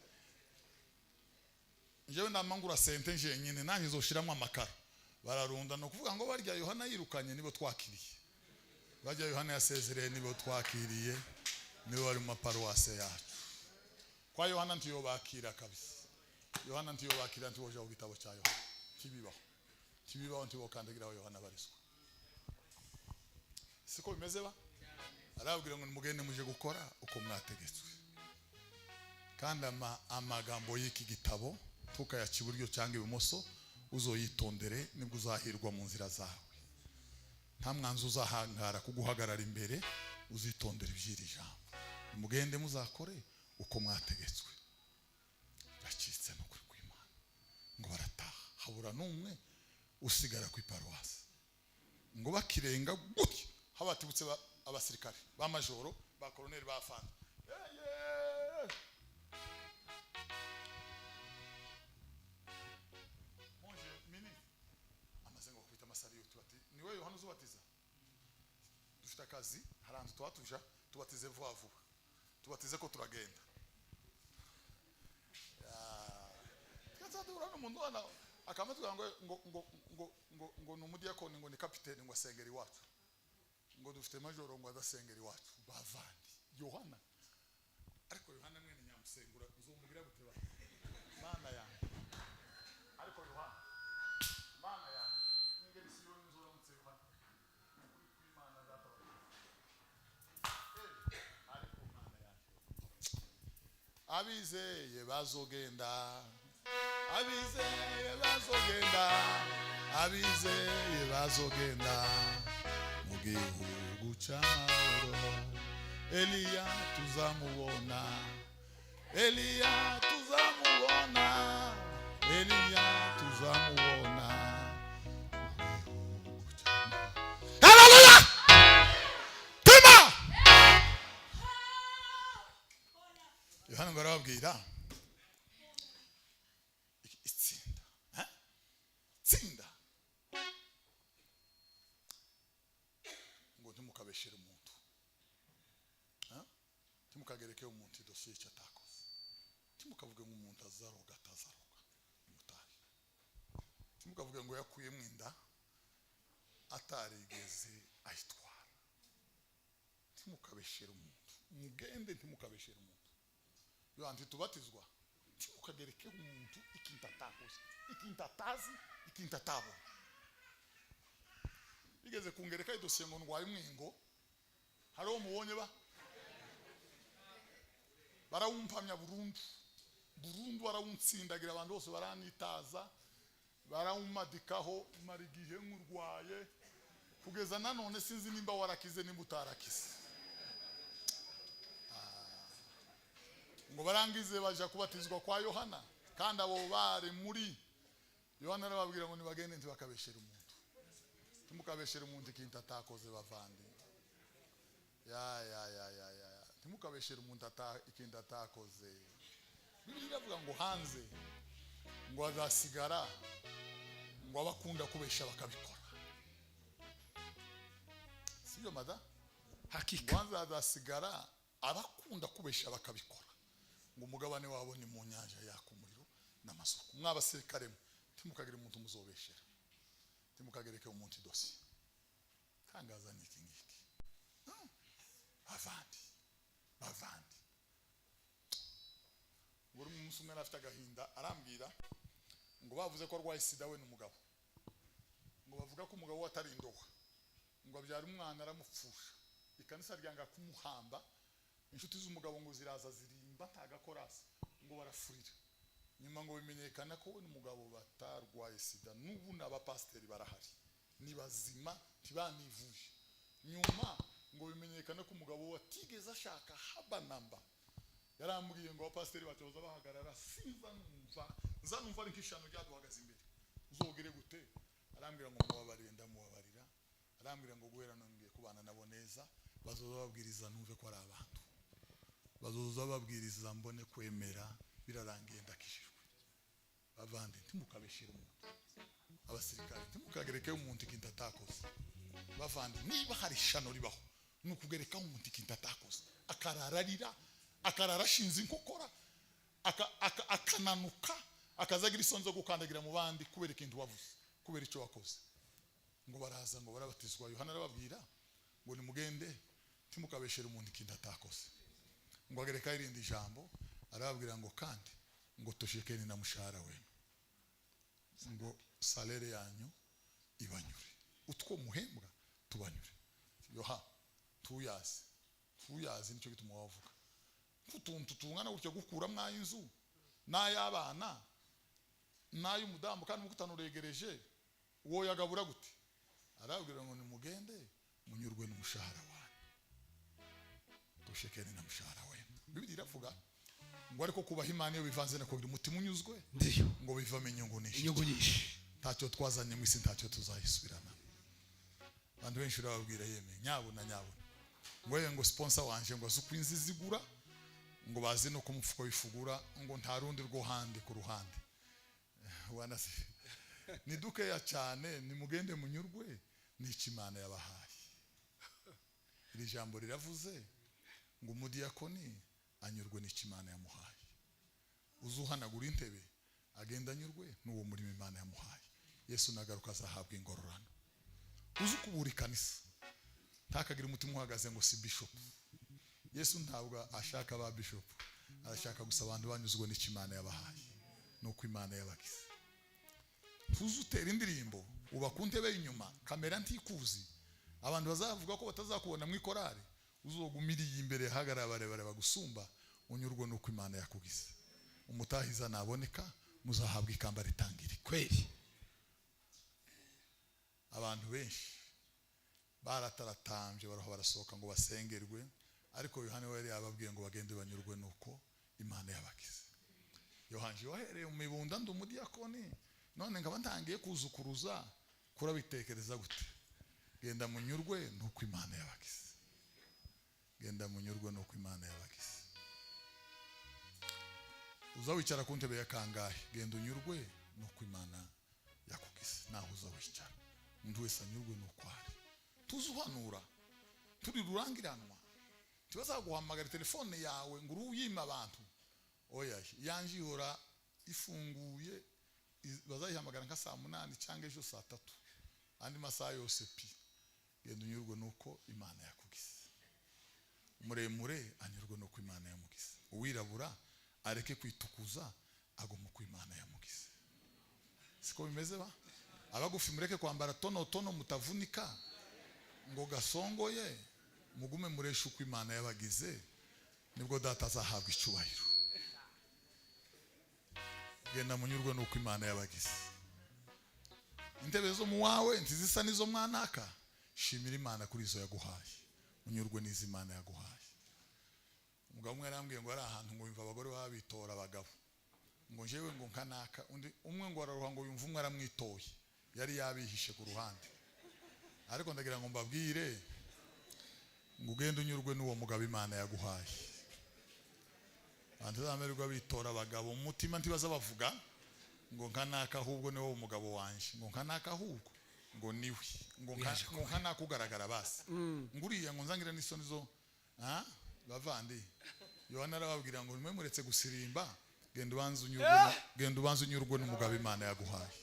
[SPEAKER 1] jewe namangura sente nje nyine nanyi zoshiramo amakara bararunda no kuvuga ngo barya Yohana yirukanye nibo twakiriye barya Yohana yasezereye nibo twakiriye nibo bari mu paruwase yacu kwa Yohana ntiyo bakira kabisa Yohana ntiyo bakira ntiyo je ubitabo cya Yohana kibibaho ntiyo kandagira Yohana bariswa siko bimeze ba arabwira ngo mugende muje gukora uko mwategetswe kandi amagambo y'iki gitabo tukayaca iburyo cyangwa ibumoso uzoyitondere nibwo uzahirwa mu nzira zawe nta mwanzi uzahangara kuguhagarara imbere uzitondera ibyiri jambo mugende muzakore uko mwategetswe bacitse no kuri kw'Imana ngo barataha habura n'umwe usigara ku iparuwasi ngo bakirenga gutya habatibutse abasirikare ba majoro ba colonel ba fanda monje mini amaze ngo kwita masariyo tubati niwe Yohana uzubatiza dufite akazi harantu twatuja tubatize vuba tubatize ko turagenda tuzadura n'umuntu wana akamatwa ngo numudiyakoni ngo ni kapiteni ngo asengera iwacu ngo dufite majoro ngo adasengera iwacu bavandi Yohana ariko Yohana mwene nyamusengura uzumugira guteba mana yanjye ariko Yohana mana yanjye ingeri siyo nzora mutse Yohana kw'Imana data ariko mana yanjye abizeye bazogenda mu gihugu cy'amahoro Eliya tuzamubona Haleluya Tima Yohana barababwira tsinda ngo ntimukabeshere umuntu timukagereke umuntu idosiye cyatakoze timukavuge ngo umuntu azaroga mutahe timukavuge ngo yakuye mwinda atarigeze ayitwara timukabeshere umuntu mugende timukabeshere umuntu yo anti tubatizwa timukagereke umuntu ikintatakoze ikintatazi ikintatabo igeze kungereka idosiye ngo ndwaye umwingo hari uwo mubonye barawumpamya burundu barawuntsindagira abantu bose baranitaza barawumadikaho marigihe nk'urwaye kugeza nanone sinzi nimba warakize nimba utarakize ngo barangize baje kubatizwa kwa Yohana kandi abo bari muri Yohana arababwira ngo nibagende ntibakabeshere umuntu timukabeshere umuntu ikintu atakoze bavandi timukabeshere umuntu ikintu atakoze Bibiliya iravuga ngo hanze ngo azasigara ngo abakunda kubesha bakabikora sibyo mada hakika hanze azasigara abakunda kubesha bakabikora ngo umugabane wabo ni mu nyanja yaka umuriro n'amasoko mwabasirikare timukagire umuntu muzobeshera timukagereke umuntu idosiye kangaza niki ngiki bavandi buri munsi umwe afite agahinda arambwira ngo bavuze ko arwaye sida we n'umugabo ngo bavuga ko umugabo atari indoha ngo abyara umwana aramupfusha ikanisa ryanga kumuhamba inshuti z'umugabo ngo ziraza zirimba tagakorasa ngo barafurira nyuma ngo bimenyekana ko we n'umugabo batarwaye sida, n'ubu n'abapasiteri barahari ni bazima ntibanivuje. Nyuma ngo bimenyekane ko umugabo watigeze ashaka haba namba, yarambwiye ngo abapasiteri batoza bahagarara, nzanumva ari nk'ishano ryaduhagaze imbere, uzogere gute? Arambwira ngo mubabarire, ndamubabarira. Arambwira ngo guhera nongeye kubana nabo neza, bazoza babwiriza numve ko ari abantu, bazoza babwiriza mbone kwemera, birarangiye ndakishijwe. Bavandi ntimukabeshire umuntu, abasirikare ntimukagereke umuntu ikintu atakoze. Bavandi niba hari ishano ribaho nukugereka umuntu ikintu atakoze, akarararira, akarara ashinze inkokora, akananuka, akazagira isonzo gukandagira mu bandi kubera ikintu wavuze, kubera icyo wakoze. Ngo baraza ngo barabatizwa, Yohana arababwira ngo nimugende ntimukabeshere umuntu ikintu atakoze. Ngo agereka irindi jambo arababwira ngo kandi ngo toshekeni na mushahara we, ngo salere yanyu ibanyure, utwo muhembwa tubanyure. Yoha tuyazi nicyo gituma wavuga utuntu tungana gutyo gukura mwayinzu n'ayabana n'ayumudamu kandi mukutanuregereje uwo yagabura gute? Arabwira ngo nimugende munyurwe n'umushahara wanyu, toshekeni na mushahara we. Bibiri iravuga ngo ariko kubaha Imana iyo bivanze no kugira umutima unyuzwe, ndiyo ngo bivamo inyungu nyinshi. Ntacyo twazanye mu isi ntacyo tuzayisubirana. Abantu benshi urababwira yeme nyabuna ngo sponsor wanje ngo azukwinzi zigura, ngo bazi no kumupfuko bifugura, ngo nta rundi rwo handi ku ruhande. Wanase ni dukeya cyane, nimugende munyurwe n'iki Imana yabahaye. Iri jambo riravuze ngo umudiyakoni anyurwe n'iki Imana yamuhaye. Uzuhanagura intebe agenda anyurwe n'uwo muri Imana yamuhaye. Yesu nagaruka azahabwa ingororano. Uzukubura ikanisa ntakagira umutima uhagaze ngo si bishop. Yesu ntabwo ashaka ba bishop, arashaka gusa abantu banyuzwe n'iki Imana yabahaye, nuko Imana yabagize. Tuzutera indirimbo uba ku ntebe inyuma, kamera ntikuzi, abantu bazavuga ko batazakubona mu ikorari, uzogumiriye imbere hagarara barebare bagusumba, unyurwe nuko Imana yakugize. Umutahiza naboneka muzahabwa ikamba ritangire kweli. Abantu benshi barataratambye baraho barasohoka ngo basengerwe, ariko Yohana we yari yababwiye ngo bagende banyurwe nuko Imana yabagize. Yohanje wahereye mu mibunda ndumudiyakoni, none ngaba ntangiye kuzukuruza, kurabitekereza gute? Genda munyurwe nuko Imana yabagize, genda munyurwe nuko Imana yabagize. Uzawicara ku ntebe ya kangahe, genda unyurwe nuko Imana yakugize. Naho uzawicara umuntu wese anyurwe nuko ari. Tuzuhanura turi rurangiranwa, tubazaguhamagara telefone yawe ngo uruyima abantu, oya yanje ihora ifunguye, bazayihamagara nka saa 8 cyangwa ejo saa 3, andi masaha yose pi. Genda unyurwe nuko Imana yakugize. Muremure anyurwe nuko Imana yamugize. Uwirabura areke kwitukuza agomba ku Imana yamugize. Siko bimeze ba? Abagufi mureke kwambara tono mutavunika ngo gasongoye, mugume muresha uko Imana yabagize, nibwo data azahabwa icubahiro. Genda munyurwe nuko Imana yabagize. Intebe zo muwawe ntizisa nizo mwanaka, shimira Imana kuri izo yaguhaye, unyurwe n'izo Imana yaguhaye. Umugabo umwe yarambwiye ngo ari ahantu ngo yumva abagore babitora abagabo, ngo jewe ngo nkanaka, undi umwe ngo araruha ngo yumva umwe aramwitoye, yari yabihishe ku ruhande. Ariko ndagira ngo mbabwire ngo ugende unyurwe n'uwo mugabo Imana yaguhaye. Abantu zamerwa bitora abagabo mu mutima ntibaza bavuga ngo nkanaka ahubwo niwo umugabo wanje, ngo nkanaka ahubwo ngo niwe, ngo nkanaka ugaragara basi, nguriya ngo nzangira n'isoni zo bavandi. Yohana arababwira ngo nimwe muretse gusirimba, genda ubanze unyurwe n'umugabo Imana yaguhaye.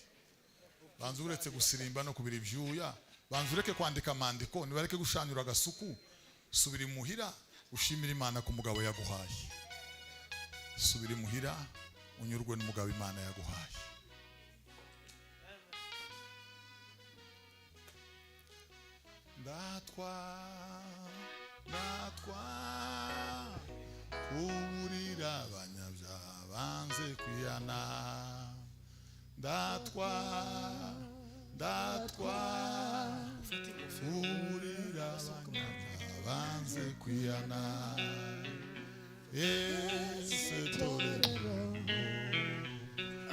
[SPEAKER 1] Banze uretse gusirimba no kubira ibyuya, banze ureke kwandika amandiko, nibareke gushanyura agasuku, subira imuhira ushimira Imana ku mugabo yaguhaye. Subira imuhira unyurwe n'umugabo Imana yaguhaye. Ndatwa kuburira abanyabyaha banze kwihana ndatwa urira abanyabyaha banze kwihana ese torero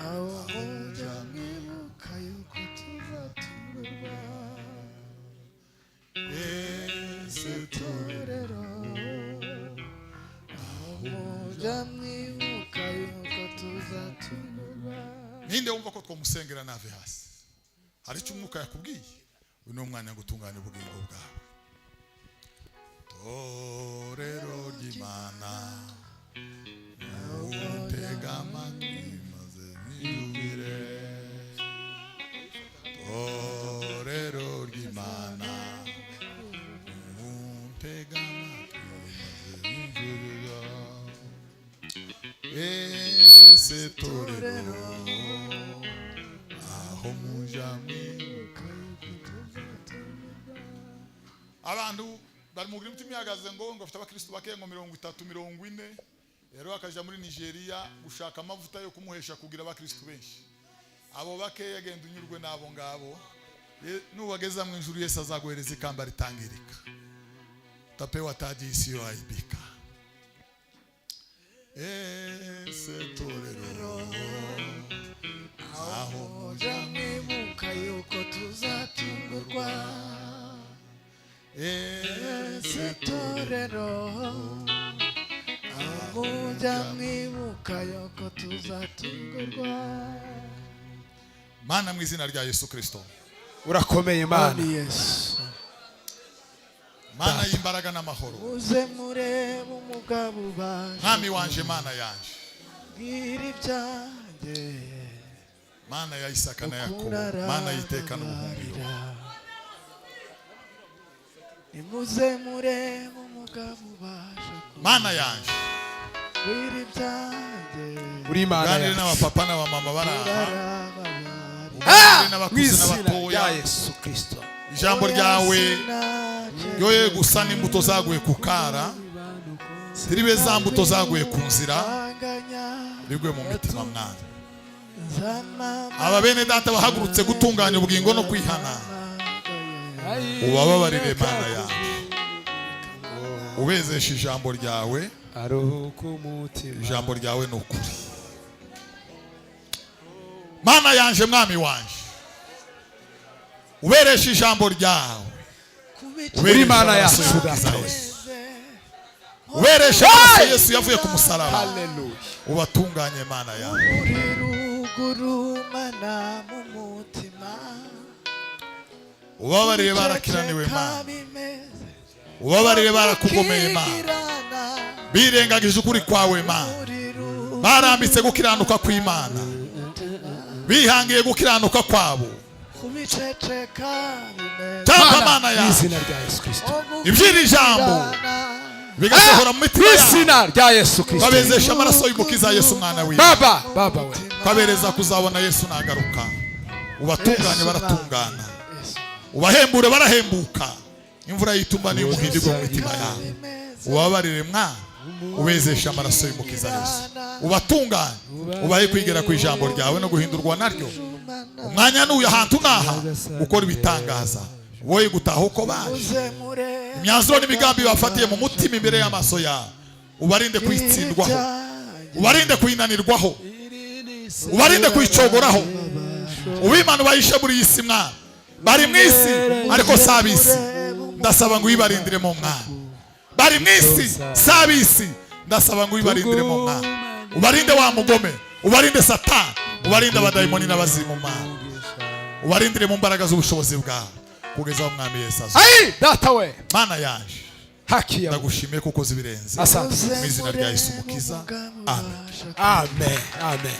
[SPEAKER 3] aho mujya mwibuka yuko tuzaturwa
[SPEAKER 1] ese torero
[SPEAKER 3] aho mujya mwibuka yuko tuzaturwa.
[SPEAKER 1] ninde wumva ko twamusengera nave hasi hari icyo umwuka yakubwiye uyu ni umwanya wo gutunganya ubugingo bwawe torero ry'Imana utega amatwi maze wiyumvire torero ry'Imana utega amatwi maze wiyumvire ese torero aho muja mwibuka abantu bari mu grimti mihagaze ngo bafite abakristo bakengo 30-40 rero akaja muri Nigeria gushaka amavuta yo kumuhesha kugira abakristo benshi abo bakeye agenda unyurwe nabo ngabo nubageza mu ijuru Yesu azaguhereza ikamba ritangirika utapewa taji isiyoaibika ese torero
[SPEAKER 3] aho mujya mwibuka yuko tuzatungurwa ese torero aho mujya mwibuka yuko tuzatungurwa.
[SPEAKER 1] Mana mu izina rya Yesu Kristo
[SPEAKER 3] urakomeye Mana Yesu
[SPEAKER 1] Mana y'imbaraga n'amahoro
[SPEAKER 3] uze murebe umugabo ubasha
[SPEAKER 1] mwami wanje Mana yanje
[SPEAKER 3] bwira ibyanjye
[SPEAKER 1] Mana ya Isaka na Yakobo Mana yiteka n'ubuhungiro
[SPEAKER 3] nimuze murebe umugabo ubasha
[SPEAKER 1] Mana yanje
[SPEAKER 3] bwira ibyanjye
[SPEAKER 2] uri Mana
[SPEAKER 1] ganire n'abapapa n'abamama baraha
[SPEAKER 2] mw'izina rya Yesu Kristo
[SPEAKER 1] ijambo ryawe yoye gusa n'imbuto zaguye ku kara ziribe za mbuto zaguye ku nzira rigwe mu mitima mwana aba bene data bahagurutse gutunganya ubugingo no kwihana ubababarire Mana yawe ubezesha ijambo ryawe ijambo ryawe ni ukuri Mana yanje mwami wanje uberesha ijambo ryawe
[SPEAKER 2] uri Mana yacu
[SPEAKER 1] uberesha Yesu yavuye ku musaraba
[SPEAKER 2] haleluya
[SPEAKER 1] ubatunganye Mana yawe
[SPEAKER 3] urugurumana mu mutima
[SPEAKER 1] ubabarire barakiraniwe Mana ubabarire barakugomeye Mana birengagije ukuri kwawe Mana barambitse gukiranuka kw'Imana bihangiye gukiranuka kwabo cyangwa Mana yawe
[SPEAKER 2] mw'izina rya Yesu Kristo
[SPEAKER 1] iby'iri jambo bigasohora mu mitima yabo
[SPEAKER 2] mw'izina rya Yesu Kristo
[SPEAKER 1] babezesha amaraso y'umukiza Yesu mwana wiwe
[SPEAKER 2] baba we
[SPEAKER 1] babereza kuzabona Yesu nagaruka ubatunganye baratungana ubahembure barahembuka imvura yitumba ni umuhindigwa mu mitima yabo ubabarire mwana ubezesha amaraso y'umukiza Yesu ubatunganye ubahe kwigera ku ijambo ryawe no guhindurwa naryo umwanya n'uyu ahantu naha gukora ibitangaza woye gutaha uko baje imyanzuro n'imigambi bafatiye mu mutima imbere y'amaso yawe ubarinde kwitsindwaho ubarinde kwinanirwaho ubarinde kwicogoraho ubimana bayishe muri iyi si mwana bari mu isi ariko sabisi ndasaba ngo uyibarindire mu mwana bari mu isi sabisi ndasaba ngo uyibarindire mu mwana ubarinde wa mugome ubarinde Satani ubarinde abadayimoni n'abazimu mwana ubarindire mu mbaraga z'ubushobozi bwawe kugeza aho mwami Yesu aza
[SPEAKER 2] data we
[SPEAKER 1] Mana yaje
[SPEAKER 2] haki yawe
[SPEAKER 1] ndagushimiye kuko zibirenze
[SPEAKER 2] asante
[SPEAKER 1] mu izina rya Yesu mukiza amen
[SPEAKER 2] amen